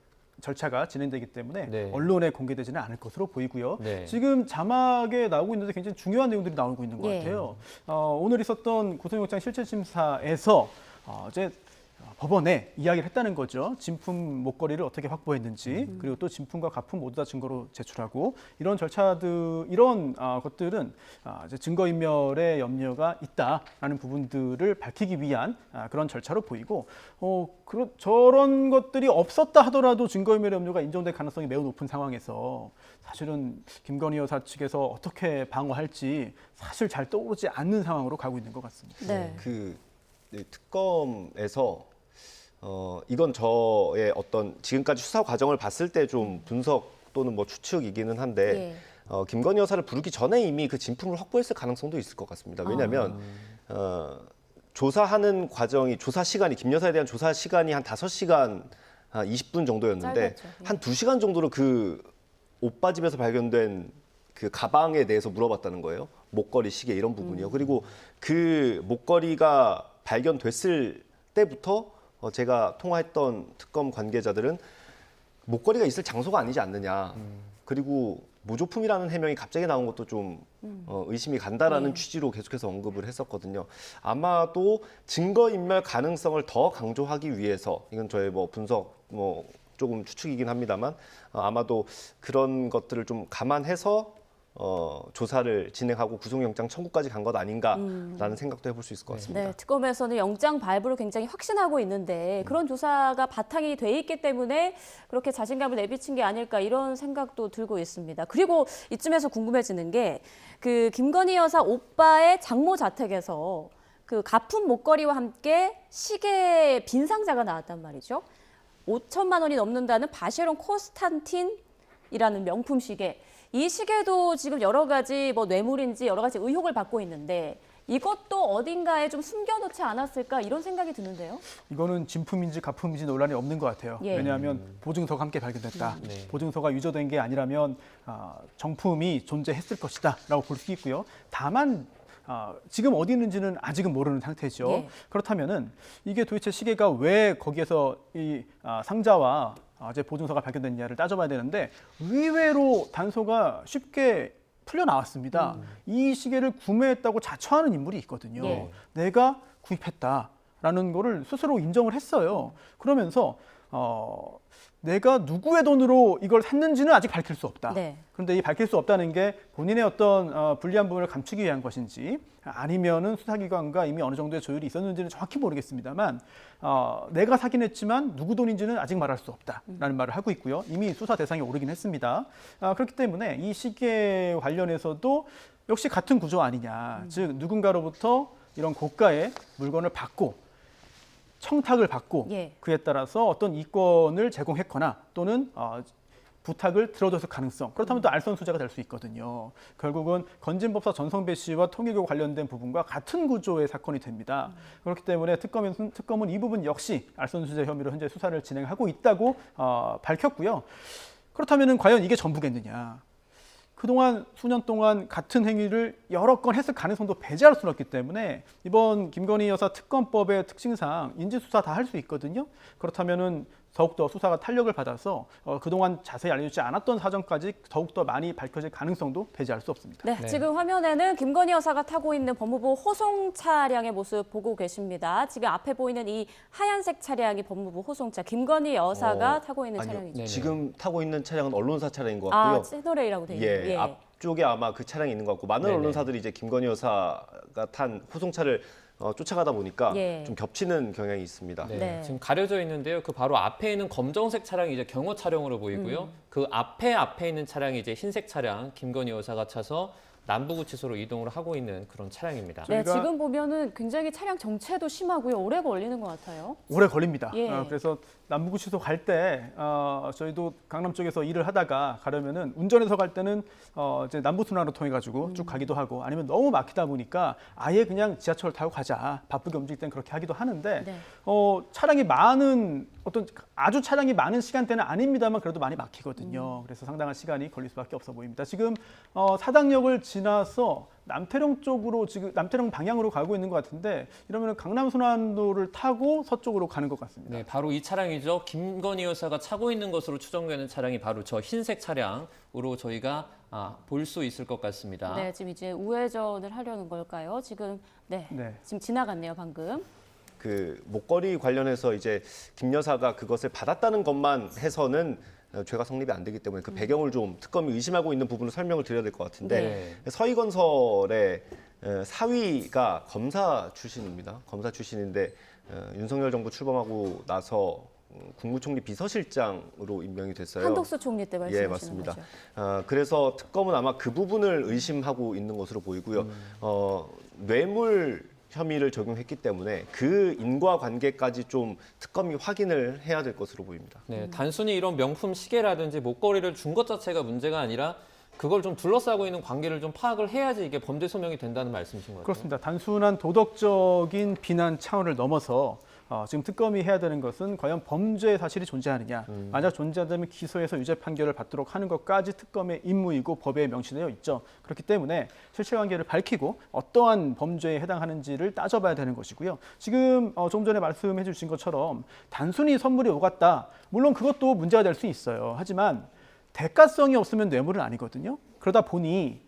절차가 진행되기 때문에 네. 언론에 공개되지는 않을 것으로 보이고요. 네. 지금 자막에 나오고 있는데 굉장히 중요한 내용들이 나오고 있는 것 같아요. 오늘 있었던 구속영장 실질심사에서 이제 법원에 이야기를 했다는 거죠. 진품 목걸이를 어떻게 확보했는지 그리고 또 진품과 가품 모두 다 증거로 제출하고 이런 절차들 이런 것들은 이제 증거인멸의 염려가 있다라는 부분들을 밝히기 위한 그런 절차로 보이고 저런 것들이 없었다 하더라도 증거인멸의 염려가 인정될 가능성이 매우 높은 상황에서 사실은 김건희 여사 측에서 어떻게 방어할지 사실 잘 떠오르지 않는 상황으로 가고 있는 것 같습니다. 네. 그 특검에서 이건 저의 어떤 지금까지 수사 과정을 봤을 때 좀 분석 또는 뭐 추측이기는 한데 김건희 여사를 부르기 전에 이미 그 진품을 확보했을 가능성도 있을 것 같습니다. 왜냐하면 조사하는 과정이 조사 시간이 김 여사에 대한 조사 시간이 한 5시간 20분 정도였는데 짧았죠. 한 2시간 정도로 그 오빠 집에서 발견된 그 가방에 대해서 물어봤다는 거예요. 목걸이, 시계 이런 부분이요. 그리고 그 목걸이가 발견됐을 때부터 제가 통화했던 특검 관계자들은 목걸이가 있을 장소가 아니지 않느냐. 그리고 모조품이라는 해명이 갑자기 나온 것도 좀 의심이 간다라는 취지로 계속해서 언급을 했었거든요. 아마도 증거인멸 가능성을 더 강조하기 위해서 이건 저의 뭐 분석 조금 추측이긴 합니다만 아마도 그런 것들을 좀 감안해서 조사를 진행하고 구속영장 청구까지 간 것 아닌가라는 생각도 해볼 수 있을 것 같습니다. 네, 특검에서는 영장 발부를 굉장히 확신하고 있는데 그런 조사가 바탕이 돼 있기 때문에 그렇게 자신감을 내비친 게 아닐까 이런 생각도 들고 있습니다. 그리고 이쯤에서 궁금해지는 게 그 김건희 여사 오빠의 장모 자택에서 그 가품 목걸이와 함께 시계 빈 상자가 나왔단 말이죠. 5천만 원이 넘는다는 바쉐론 코스탄틴이라는 명품 시계. 이 시계도 지금 여러 가지 뭐 뇌물인지 여러 가지 의혹을 받고 있는데 이것도 어딘가에 좀 숨겨놓지 않았을까 이런 생각이 드는데요. 이거는 진품인지 가품인지 논란이 없는 것 같아요. 예. 왜냐하면 보증서가 함께 발견됐다. 네. 보증서가 유저된 게 아니라면 정품이 존재했을 것이다라고 볼 수 있고요. 다만 지금 어디 있는지는 아직은 모르는 상태죠. 예. 그렇다면은 이게 도대체 시계가 왜 거기에서 이 상자와 이제 보증서가 발견됐냐를 따져봐야 되는데 의외로 단서가 쉽게 풀려 나왔습니다. 이 시계를 구매했다고 자처하는 인물이 있거든요. 예. 내가 구입했다라는 거를 스스로 인정을 했어요. 그러면서 내가 누구의 돈으로 이걸 샀는지는 아직 밝힐 수 없다. 네. 그런데 이 밝힐 수 없다는 게 본인의 어떤 불리한 부분을 감추기 위한 것인지 아니면은 수사기관과 이미 어느 정도의 조율이 있었는지는 정확히 모르겠습니다만 내가 사긴 했지만 누구 돈인지는 아직 말할 수 없다라는 말을 하고 있고요. 이미 수사 대상에 오르긴 했습니다. 그렇기 때문에 이 시계 관련해서도 역시 같은 구조 아니냐. 즉 누군가로부터 이런 고가의 물건을 받고 청탁을 받고 예. 그에 따라서 어떤 이권을 제공했거나 또는 부탁을 들어줬을 가능성. 그렇다면 또 알선수재가 될 수 있거든요. 결국은 건진법사 전성배 씨와 통일교 관련된 부분과 같은 구조의 사건이 됩니다. 그렇기 때문에 특검은 이 부분 역시 알선수재 혐의로 현재 수사를 진행하고 있다고 밝혔고요. 그렇다면 과연 이게 전부겠느냐. 그동안 수년 동안 같은 행위를 여러 건 했을 가능성도 배제할 수는 없기 때문에 이번 김건희 여사 특검법의 특징상 인지수사 다 할 수 있거든요. 그렇다면은 더욱더 수사가 탄력을 받아서 그동안 자세히 알려주지 않았던 사정까지 더욱더 많이 밝혀질 가능성도 배제할 수 없습니다. 네, 지금 화면에는 김건희 여사가 타고 있는 법무부 호송 차량의 모습 보고 계십니다. 지금 앞에 보이는 이 하얀색 차량이 법무부 호송차, 김건희 여사가 타고 있는 아니요. 차량이죠. 네네. 지금 타고 있는 차량은 언론사 차량인 것 같고요. 채널A라고 되어 있네요. 예, 앞쪽에 아마 그 차량이 있는 것 같고 많은 네네. 언론사들이 이제 김건희 여사가 탄 호송차를 쫓아가다 보니까 예. 좀 겹치는 경향이 있습니다. 네, 네. 지금 가려져 있는데요. 그 바로 앞에 있는 검정색 차량이 이제 경호 차량으로 보이고요. 그 앞에 있는 차량이 이제 흰색 차량, 김건희 여사가 차서 남부구치소로 이동을 하고 있는 그런 차량입니다. 네, 저희가- 지금 보면은 굉장히 차량 정체도 심하고요. 오래 걸리는 것 같아요. 오래 걸립니다. 예. 그래서 남부구치소 갈 때 저희도 강남 쪽에서 일을 하다가 가려면은 운전해서 갈 때는 이제 남부순환로 통해 가지고 쭉 가기도 하고 아니면 너무 막히다 보니까 아예 그냥 지하철 타고 가자 바쁘게 움직일 땐 그렇게 하기도 하는데 네. 차량이 많은 어떤 아주 차량이 많은 시간대는 아닙니다만 그래도 많이 막히거든요. 그래서 상당한 시간이 걸릴 수밖에 없어 보입니다. 지금 사당역을 지나서 남태령 쪽으로 지금 남태령 방향으로 가고 있는 것 같은데 이러면 강남 순환도를 타고 서쪽으로 가는 것 같습니다. 네, 바로 이 차량이죠. 김건희 여사가 차고 있는 것으로 추정되는 차량이 바로 저 흰색 차량으로 저희가 볼 수 있을 것 같습니다. 네, 지금 이제 우회전을 하려는 걸까요? 지금 네. 지금 지나갔네요, 방금. 그 목걸이 관련해서 이제 김 여사가 그것을 받았다는 것만 해서는 죄가 성립이 안 되기 때문에 그 배경을 좀 특검이 의심하고 있는 부분을 설명을 드려야 될 것 같은데 서희건설의 사위가 검사 출신입니다. 검사 출신인데 윤석열 정부 출범하고 나서 국무총리 비서실장으로 임명이 됐어요. 한덕수 총리 때 말씀하시는 예, 맞습니다. 거죠. 그래서 특검은 아마 그 부분을 의심하고 있는 것으로 보이고요. 뇌물 혐의를 적용했기 때문에 그 인과관계까지 좀 특검이 확인을 해야 될 것으로 보입니다. 네, 단순히 이런 명품 시계라든지 목걸이를 준 것 자체가 문제가 아니라 그걸 좀 둘러싸고 있는 관계를 좀 파악을 해야지 이게 범죄 소명이 된다는 말씀이신 것 같아요. 그렇습니다. 단순한 도덕적인 비난 차원을 넘어서 지금 특검이 해야 되는 것은 과연 범죄 사실이 존재하느냐. 만약 존재한다면 기소해서 유죄 판결을 받도록 하는 것까지 특검의 임무이고 법에 명시되어 있죠. 그렇기 때문에 실체관계를 밝히고 어떠한 범죄에 해당하는지를 따져봐야 되는 것이고요. 지금 조금 전에 말씀해 주신 것처럼 단순히 선물이 오갔다. 물론 그것도 문제가 될 수 있어요. 하지만 대가성이 없으면 뇌물은 아니거든요. 그러다 보니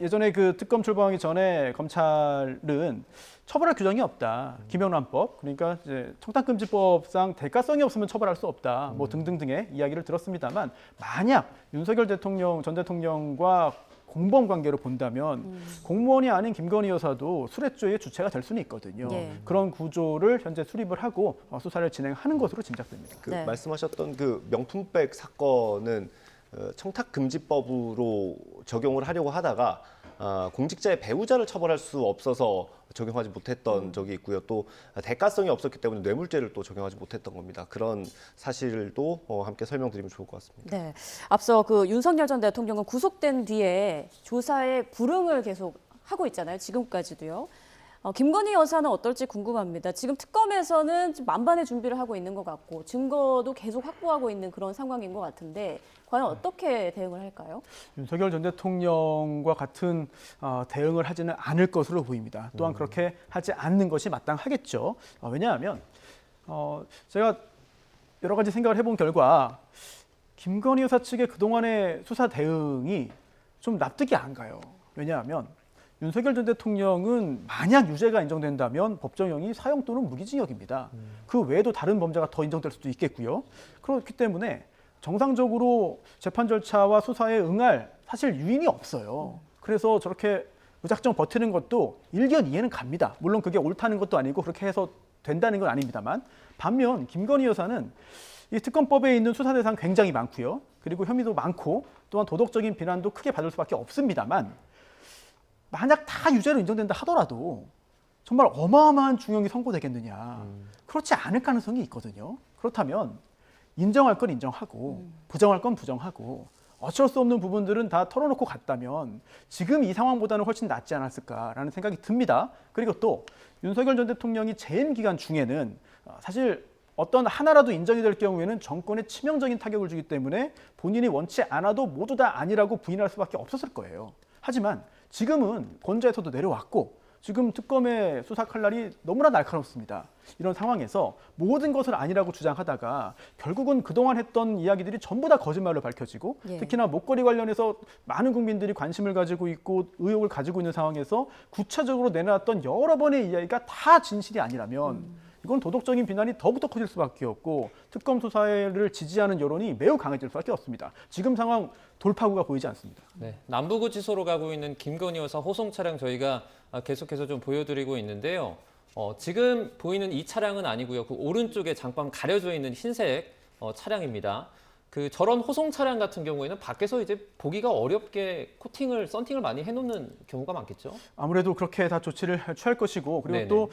예전에 그 특검 출범하기 전에 검찰은 처벌할 규정이 없다. 김영란법, 그러니까 이제 청탁금지법상 대가성이 없으면 처벌할 수 없다. 뭐 등등등의 이야기를 들었습니다만 만약 윤석열 전 대통령과 공범 관계로 본다면 공무원이 아닌 김건희 여사도 수뢰죄의 주체가 될 수는 있거든요. 예. 그런 구조를 현재 수립을 하고 수사를 진행하는 것으로 짐작됩니다. 그 네. 말씀하셨던 그 명품백 사건은 청탁금지법으로 적용을 하려고 하다가 공직자의 배우자를 처벌할 수 없어서 적용하지 못했던 적이 있고요. 또 대가성이 없었기 때문에 뇌물죄를 또 적용하지 못했던 겁니다. 그런 사실도 함께 설명드리면 좋을 것 같습니다. 네, 앞서 그 윤석열 전 대통령은 구속된 뒤에 조사에 불응을 계속 하고 있잖아요. 지금까지도요. 김건희 여사는 어떨지 궁금합니다. 지금 특검에서는 만반의 준비를 하고 있는 것 같고 증거도 계속 확보하고 있는 그런 상황인 것 같은데 과연 어떻게 대응을 할까요? 윤석열 전 대통령과 같은 대응을 하지는 않을 것으로 보입니다. 또한 그렇게 하지 않는 것이 마땅하겠죠. 왜냐하면 제가 여러 가지 생각을 해본 결과 김건희 여사 측의 그동안의 수사 대응이 좀 납득이 안 가요. 왜냐하면 윤석열 전 대통령은 만약 유죄가 인정된다면 법정형이 사형 또는 무기징역입니다. 그 외에도 다른 범죄가 더 인정될 수도 있겠고요. 그렇기 때문에 정상적으로 재판 절차와 수사에 응할 사실 유인이 없어요. 그래서 저렇게 무작정 버티는 것도 일견 이해는 갑니다. 물론 그게 옳다는 것도 아니고 그렇게 해서 된다는 건 아닙니다만 반면 김건희 여사는 이 특검법에 있는 수사 대상 굉장히 많고요. 그리고 혐의도 많고 또한 도덕적인 비난도 크게 받을 수밖에 없습니다만 만약 다 유죄로 인정된다 하더라도 정말 어마어마한 중형이 선고되겠느냐. 그렇지 않을 가능성이 있거든요. 그렇다면 인정할 건 인정하고 부정할 건 부정하고 어쩔 수 없는 부분들은 다 털어놓고 갔다면 지금 이 상황보다는 훨씬 낫지 않았을까라는 생각이 듭니다. 그리고 또 윤석열 전 대통령이 재임 기간 중에는 사실 어떤 하나라도 인정이 될 경우에는 정권에 치명적인 타격을 주기 때문에 본인이 원치 않아도 모두 다 아니라고 부인할 수밖에 없었을 거예요. 하지만 지금은 권좌에서도 내려왔고 지금 특검의 수사 칼날이 너무나 날카롭습니다. 이런 상황에서 모든 것을 아니라고 주장하다가 결국은 그동안 했던 이야기들이 전부 다 거짓말로 밝혀지고 특히나 목걸이 관련해서 많은 국민들이 관심을 가지고 있고 의혹을 가지고 있는 상황에서 구체적으로 내놨던 여러 번의 이야기가 다 진실이 아니라면 이건 도덕적인 비난이 더욱더 커질 수밖에 없고 특검 수사를 지지하는 여론이 매우 강해질 수밖에 없습니다. 지금 상황 돌파구가 보이지 않습니다. 네, 남부구치소로 가고 있는 김건희 여사 호송 차량 저희가 계속해서 좀 보여드리고 있는데요. 지금 보이는 이 차량은 아니고요. 그 오른쪽에 장판 가려져 있는 흰색 차량입니다. 그 저런 호송 차량 같은 경우에는 밖에서 이제 보기가 어렵게 코팅을, 썬팅을 많이 해놓는 경우가 많겠죠. 아무래도 그렇게 다 조치를 취할 것이고 그리고 네네. 또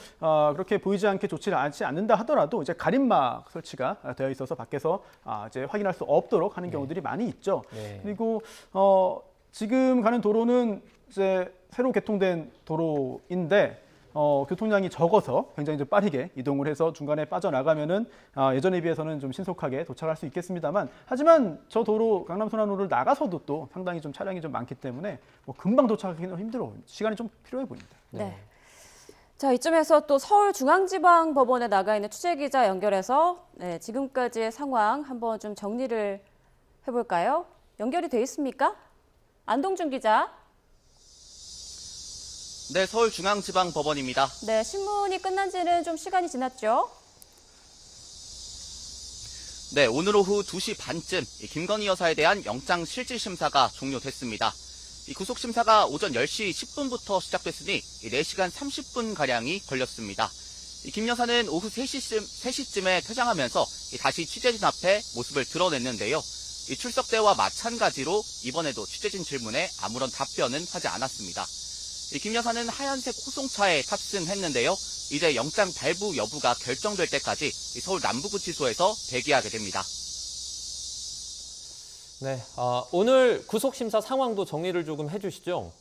그렇게 보이지 않게 조치를 하지 않는다 하더라도 이제 가림막 설치가 되어 있어서 밖에서 이제 확인할 수 없도록 하는 경우들이 많이 있죠. 네. 그리고 지금 가는 도로는 이제 새로 개통된 도로인데 교통량이 적어서 굉장히 좀 빠르게 이동을 해서 중간에 빠져나가면은 예전에 비해서는 좀 신속하게 도착할 수 있겠습니다만 하지만 저 도로 강남순환로를 나가서도 또 상당히 좀 차량이 좀 많기 때문에 뭐 금방 도착하기는 힘들어 시간이 좀 필요해 보입니다. 네. 자, 이쯤에서 또 서울중앙지방법원에 나가 있는 취재기자 연결해서 지금까지의 상황 한번 좀 정리를 해볼까요? 연결이 돼 있습니까? 안동준 기자. 네, 서울중앙지방법원입니다. 네, 신문이 끝난 지는 좀 시간이 지났죠? 네, 오늘 오후 2시 반쯤 김건희 여사에 대한 영장 실질심사가 종료됐습니다. 이 구속심사가 오전 10시 10분부터 시작됐으니 4시간 30분가량이 걸렸습니다. 김 여사는 오후 3시쯤에 퇴장하면서 다시 취재진 앞에 모습을 드러냈는데요. 출석 때와 마찬가지로 이번에도 취재진 질문에 아무런 답변은 하지 않았습니다. 김 여사는 하얀색 호송차에 탑승했는데요. 이제 영장 발부 여부가 결정될 때까지 서울 남부구치소에서 대기하게 됩니다. 네, 오늘 구속심사 상황도 정리를 조금 해주시죠.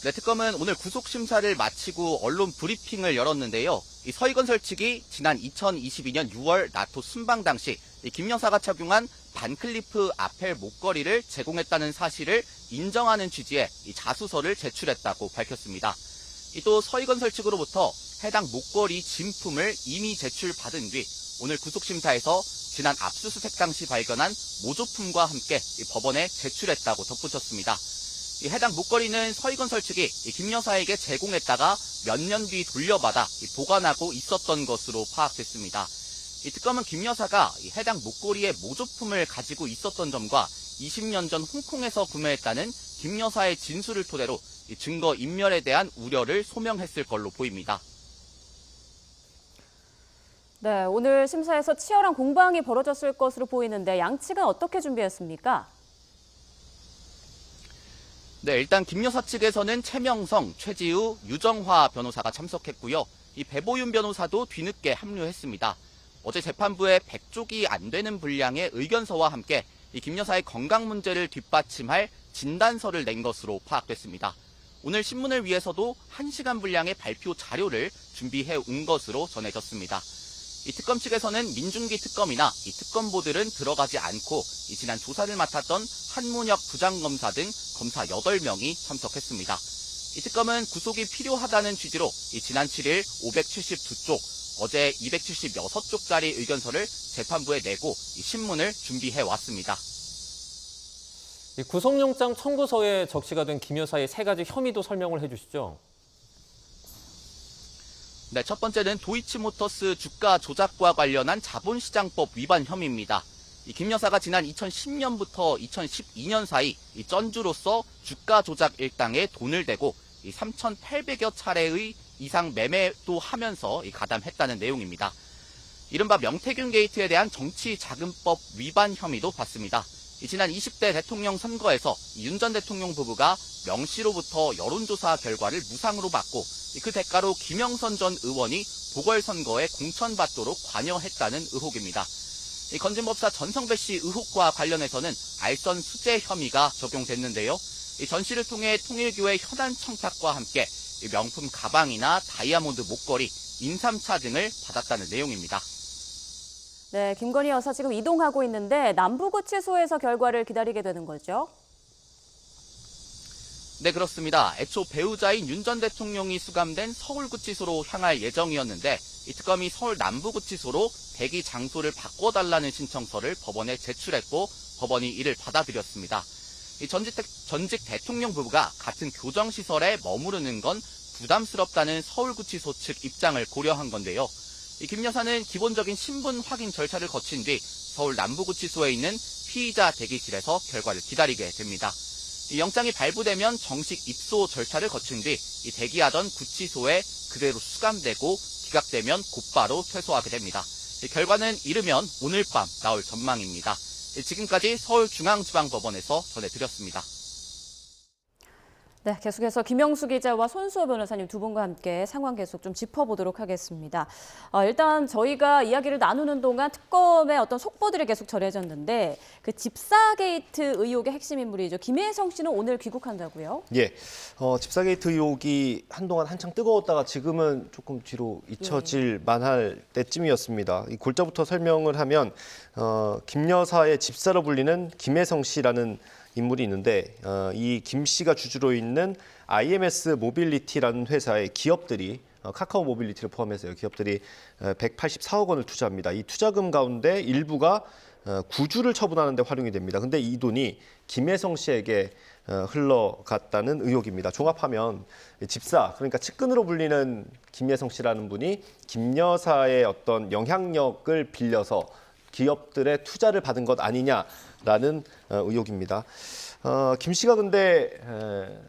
네, 특검은 오늘 구속심사를 마치고 언론 브리핑을 열었는데요. 이 서희건설 측이 지난 2022년 6월 나토 순방 당시 김 여사가 착용한 반클리프 아펠 목걸이를 제공했다는 사실을 인정하는 취지의 자수서를 제출했다고 밝혔습니다. 또 서희건설 측으로부터 해당 목걸이 진품을 이미 제출받은 뒤 오늘 구속심사에서 지난 압수수색 당시 발견한 모조품과 함께 법원에 제출했다고 덧붙였습니다. 해당 목걸이는 서희건설 측이 김 여사에게 제공했다가 몇 년 뒤 돌려받아 보관하고 있었던 것으로 파악됐습니다. 특검은 김 여사가 해당 목걸이의 모조품을 가지고 있었던 점과 20년 전 홍콩에서 구매했다는 김 여사의 진술을 토대로 증거 인멸에 대한 우려를 소명했을 걸로 보입니다. 네, 오늘 심사에서 치열한 공방이 벌어졌을 것으로 보이는데 양측은 어떻게 준비했습니까? 네, 일단 김 여사 측에서는 최명성, 최지우, 유정화 변호사가 참석했고요. 이 배보윤 변호사도 뒤늦게 합류했습니다. 어제 재판부에 100쪽이 안 되는 분량의 의견서와 함께 이 김 여사의 건강 문제를 뒷받침할 진단서를 낸 것으로 파악됐습니다. 오늘 신문을 위해서도 1시간 분량의 발표 자료를 준비해 온 것으로 전해졌습니다. 이 특검 측에서는 민중기 특검이나 이 특검보들은 들어가지 않고 지난 조사를 맡았던 한문혁 부장검사 등 검사 8명이 참석했습니다. 이 특검은 구속이 필요하다는 취지로 지난 7일 572쪽, 어제 276쪽짜리 의견서를 재판부에 내고 신문을 준비해 왔습니다. 이 구속영장 청구서에 적시가 된 김 여사의 3가지 혐의도 설명을 해주시죠. 네, 첫 번째는 도이치모터스 주가 조작과 관련한 자본시장법 위반 혐의입니다. 김 여사가 지난 2010년부터 2012년 사이 전주로서 주가 조작 일당에 돈을 대고 3,800여 차례의 이상 매매도 하면서 가담했다는 내용입니다. 이른바 명태균 게이트에 대한 정치자금법 위반 혐의도 받습니다. 지난 20대 대통령 선거에서 윤 전 대통령 부부가 명시로부터 여론조사 결과를 무상으로 받고 그 대가로 김영선 전 의원이 보궐선거에 공천받도록 관여했다는 의혹입니다. 건진법사 전성배 씨 의혹과 관련해서는 알선 수재 혐의가 적용됐는데요. 전 씨를 통해 통일교의 현안 청탁과 함께 명품 가방이나 다이아몬드 목걸이, 인삼차 등을 받았다는 내용입니다. 네, 김건희 여사 지금 이동하고 있는데 남부구치소에서 결과를 기다리게 되는 거죠? 네, 그렇습니다. 애초 배우자인 윤 전 대통령이 수감된 서울구치소로 향할 예정이었는데 이 특검이 서울 남부구치소로 대기 장소를 바꿔달라는 신청서를 법원에 제출했고 법원이 이를 받아들였습니다. 이 전직 대통령 부부가 같은 교정시설에 머무르는 건 부담스럽다는 서울구치소 측 입장을 고려한 건데요. 김 여사는 기본적인 신분 확인 절차를 거친 뒤 서울 남부구치소에 있는 피의자 대기실에서 결과를 기다리게 됩니다. 이 영장이 발부되면 정식 입소 절차를 거친 뒤 대기하던 구치소에 그대로 수감되고 기각되면 곧바로 퇴소하게 됩니다. 결과는 이르면 오늘 밤 나올 전망입니다. 지금까지 서울중앙지방법원에서 전해드렸습니다. 네, 계속해서 김영수 기자와 손수호 변호사님 두 분과 함께 상황 계속 좀 짚어보도록 하겠습니다. 일단 저희가 이야기를 나누는 동안 특검의 어떤 속보들이 계속 전해졌는데 그 집사 게이트 의혹의 핵심 인물이죠. 김혜성 씨는 오늘 귀국한다고요? 예, 집사 게이트 의혹이 한동안 한창 뜨거웠다가 지금은 조금 뒤로 잊혀질 만할 때쯤이었습니다. 이 골자부터 설명을 하면 김 여사의 집사로 불리는 김혜성 씨라는 인물이 있는데 이 김 씨가 주주로 있는 IMS 모빌리티라는 회사의 기업들이 카카오 모빌리티를 포함해서요. 기업들이 184억 원을 투자합니다. 이 투자금 가운데 일부가 구주를 처분하는 데 활용이 됩니다. 근데 이 돈이 김혜성 씨에게 흘러갔다는 의혹입니다. 종합하면 집사, 그러니까 측근으로 불리는 김혜성 씨라는 분이 김 여사의 어떤 영향력을 빌려서 기업들의 투자를 받은 것 아니냐라는 의혹입니다. 김 씨가 근데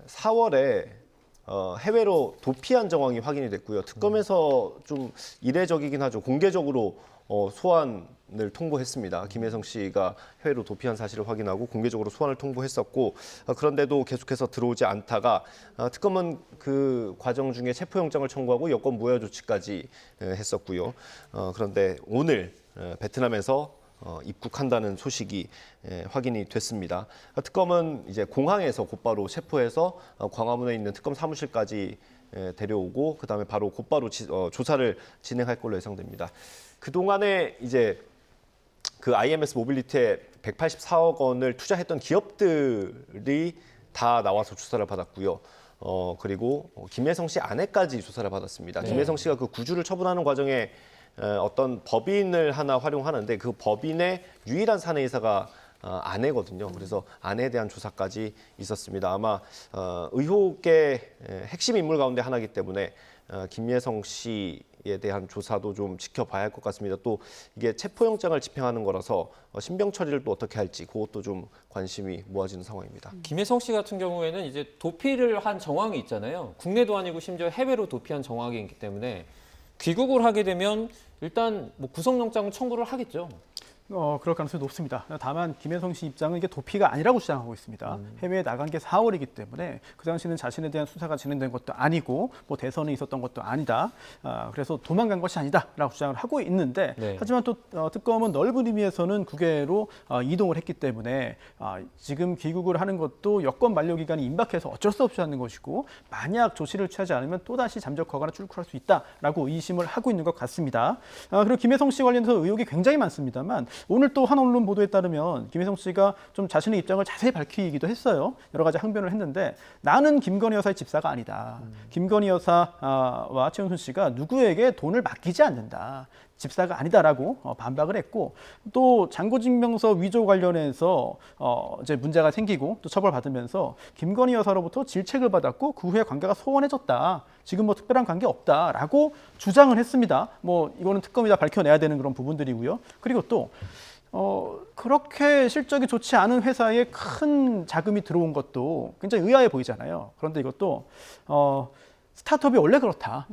4월에 해외로 도피한 정황이 확인이 됐고요. 특검에서 좀 이례적이긴 하죠. 공개적으로 소환을 통보했습니다. 김혜성 씨가 해외로 도피한 사실을 확인하고 공개적으로 소환을 통보했었고 그런데도 계속해서 들어오지 않다가 특검은 그 과정 중에 체포영장을 청구하고 여권 무효 조치까지 했었고요. 그런데 오늘 베트남에서 입국한다는 소식이 확인이 됐습니다. 특검은 이제 공항에서 곧바로 체포해서 광화문에 있는 특검 사무실까지 데려오고 그다음에 바로 곧바로 조사를 진행할 걸로 예상됩니다. 그동안에 이제 그 IMS 모빌리티에 184억 원을 투자했던 기업들이 다 나와서 조사를 받았고요. 그리고 김혜성 씨 아내까지 조사를 받았습니다. 김혜성 씨가 그 구주를 처분하는 과정에 어떤 법인을 하나 활용하는데 그 법인의 유일한 사내이사가 아내거든요. 그래서 아내에 대한 조사까지 있었습니다. 아마 의혹의 핵심 인물 가운데 하나이기 때문에 김혜성 씨에 대한 조사도 좀 지켜봐야 할 것 같습니다. 또 이게 체포영장을 집행하는 거라서 신병 처리를 또 어떻게 할지 그것도 좀 관심이 모아지는 상황입니다. 김혜성 씨 같은 경우에는 이제 도피를 한 정황이 있잖아요. 국내도 아니고 심지어 해외로 도피한 정황이 있기 때문에 귀국을 하게 되면 일단 뭐 구속영장 청구를 하겠죠. 그럴 가능성이 높습니다. 다만 김혜성 씨 입장은 이게 도피가 아니라고 주장하고 있습니다. 해외에 나간 게 4월이기 때문에 그 당시는 자신에 대한 수사가 진행된 것도 아니고 뭐 대선이 있었던 것도 아니다. 그래서 도망간 것이 아니다라고 주장을 하고 있는데 네. 하지만 또 특검은 넓은 의미에서는 국외로 이동을 했기 때문에 지금 귀국을 하는 것도 여권 만료 기간이 임박해서 어쩔 수 없이 하는 것이고 만약 조치를 취하지 않으면 또다시 잠적하거나 출국할 수 있다라고 의심을 하고 있는 것 같습니다. 그리고 김혜성 씨 관련해서 의혹이 굉장히 많습니다만 오늘 또 한 언론 보도에 따르면 김혜성 씨가 좀 자신의 입장을 자세히 밝히기도 했어요. 여러 가지 항변을 했는데 나는 김건희 여사의 집사가 아니다. 김건희 여사와 최은순 씨가 누구에게 돈을 맡기지 않는다. 집사가 아니다라고 반박을 했고 또 잔고증명서 위조 관련해서 이제 문제가 생기고 또 처벌받으면서 김건희 여사로부터 질책을 받았고 그 후에 관계가 소원해졌다. 지금 뭐 특별한 관계 없다라고 주장을 했습니다. 뭐 이거는 특검이 다 밝혀내야 되는 그런 부분들이고요. 그리고 또 그렇게 실적이 좋지 않은 회사에 큰 자금이 들어온 것도 굉장히 의아해 보이잖아요. 그런데 이것도 스타트업이 원래 그렇다.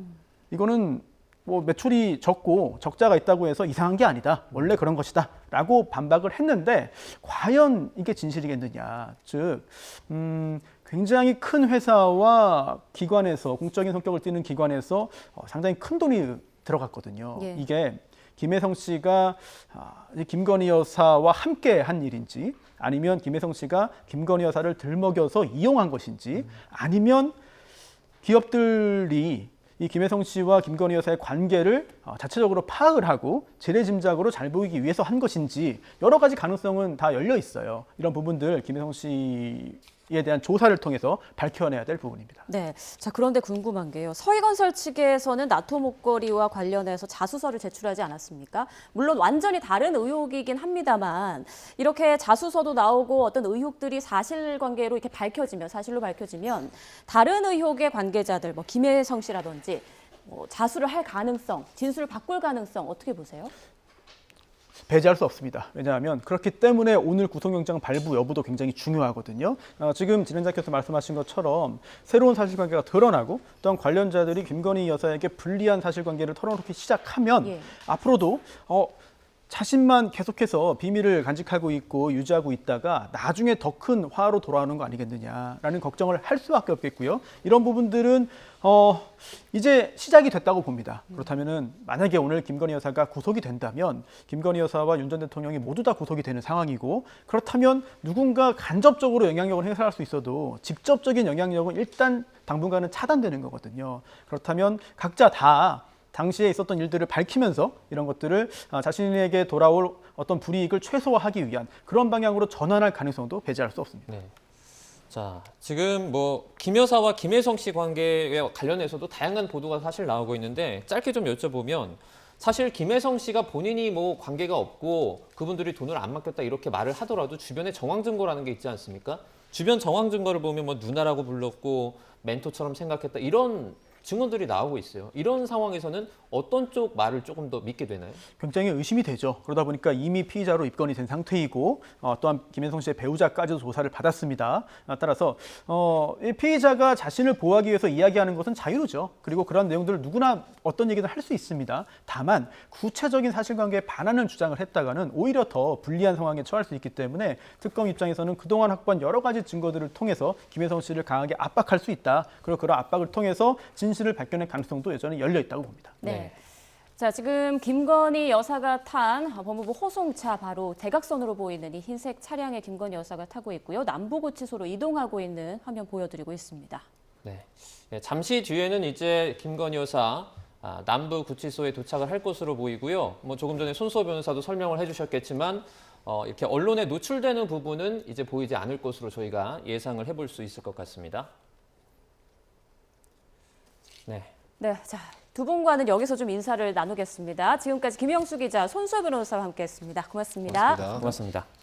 이거는 뭐 매출이 적고 적자가 있다고 해서 이상한 게 아니다. 원래 그런 것이다. 라고 반박을 했는데 과연 이게 진실이겠느냐. 즉 굉장히 큰 회사와 기관에서 공적인 성격을 띠는 기관에서 상당히 큰 돈이 들어갔거든요. 예. 이게 김혜성 씨가 김건희 여사와 함께 한 일인지 아니면 김혜성 씨가 김건희 여사를 들먹여서 이용한 것인지 아니면 기업들이 이 김혜성 씨와 김건희 여사의 관계를 자체적으로 파악을 하고 재래짐작으로 잘 보이기 위해서 한 것인지 여러 가지 가능성은 다 열려 있어요. 이런 부분들 김혜성 씨에 대한 조사를 통해서 밝혀내야 될 부분입니다. 네. 자, 그런데 궁금한 게요. 서희건설 측에서는 나토 목걸이와 관련해서 자수서를 제출하지 않았습니까? 물론 완전히 다른 의혹이긴 합니다만 이렇게 자수서도 나오고 어떤 의혹들이 사실관계로 이렇게 사실로 밝혀지면 다른 의혹의 관계자들, 뭐 김혜성 씨라든지 뭐 자수를 할 가능성, 진술을 바꿀 가능성 어떻게 보세요? 배제할 수 없습니다. 왜냐하면 그렇기 때문에 오늘 구속영장 발부 여부도 굉장히 중요하거든요. 지금 진행자께서 말씀하신 것처럼 새로운 사실관계가 드러나고 또한 관련자들이 김건희 여사에게 불리한 사실관계를 털어놓기 시작하면 예. 앞으로도 자신만 계속해서 비밀을 간직하고 있고 유지하고 있다가 나중에 더 큰 화로 돌아오는 거 아니겠느냐라는 걱정을 할 수밖에 없겠고요. 이런 부분들은 이제 시작이 됐다고 봅니다. 그렇다면은 만약에 오늘 김건희 여사가 구속이 된다면 김건희 여사와 윤 전 대통령이 모두 다 구속이 되는 상황이고 그렇다면 누군가 간접적으로 영향력을 행사할 수 있어도 직접적인 영향력은 일단 당분간은 차단되는 거거든요. 그렇다면 각자 다 당시에 있었던 일들을 밝히면서 이런 것들을 자신에게 돌아올 어떤 불이익을 최소화하기 위한 그런 방향으로 전환할 가능성도 배제할 수 없습니다. 네. 자, 지금 뭐 김 여사와 김혜성 씨 관계에 관련해서도 다양한 보도가 사실 나오고 있는데 짧게 좀 여쭤보면 사실 김혜성 씨가 본인이 뭐 관계가 없고 그분들이 돈을 안 맡겼다 이렇게 말을 하더라도 주변에 정황 증거라는 게 있지 않습니까? 주변 정황 증거를 보면 뭐 누나라고 불렀고 멘토처럼 생각했다 이런 증언들이 나오고 있어요. 이런 상황에서는 어떤 쪽 말을 조금 더 믿게 되나요? 굉장히 의심이 되죠. 그러다 보니까 이미 피의자로 입건이 된 상태이고 또한 김혜성 씨의 배우자까지도 조사를 받았습니다. 따라서 이 피의자가 자신을 보호하기 위해서 이야기하는 것은 자유죠. 그리고 그런 내용들을 누구나 어떤 얘기든 할 수 있습니다. 다만 구체적인 사실관계에 반하는 주장을 했다가는 오히려 더 불리한 상황에 처할 수 있기 때문에 특검 입장에서는 그동안 확보한 여러 가지 증거들을 통해서 김혜성 씨를 강하게 압박할 수 있다. 그리고 그런 압박을 통해서 진실을 밝혀낼 가능성도 여전히 열려 있다고 봅니다. 네. 자, 지금 김건희 여사가 탄 법무부 호송차 바로 대각선으로 보이는 이 흰색 차량에 김건희 여사가 타고 있고요. 남부구치소로 이동하고 있는 화면 보여드리고 있습니다. 네. 잠시 뒤에는 이제 김건희 여사 남부구치소에 도착을 할 것으로 보이고요. 뭐 조금 전에 손수호 변호사도 설명을 해주셨겠지만 이렇게 언론에 노출되는 부분은 이제 보이지 않을 것으로 저희가 예상을 해볼 수 있을 것 같습니다. 네. 네, 자, 두 분과는 여기서 좀 인사를 나누겠습니다. 지금까지 김영수 기자, 손수호 변호사와 함께했습니다. 고맙습니다. 고맙습니다. 고맙습니다.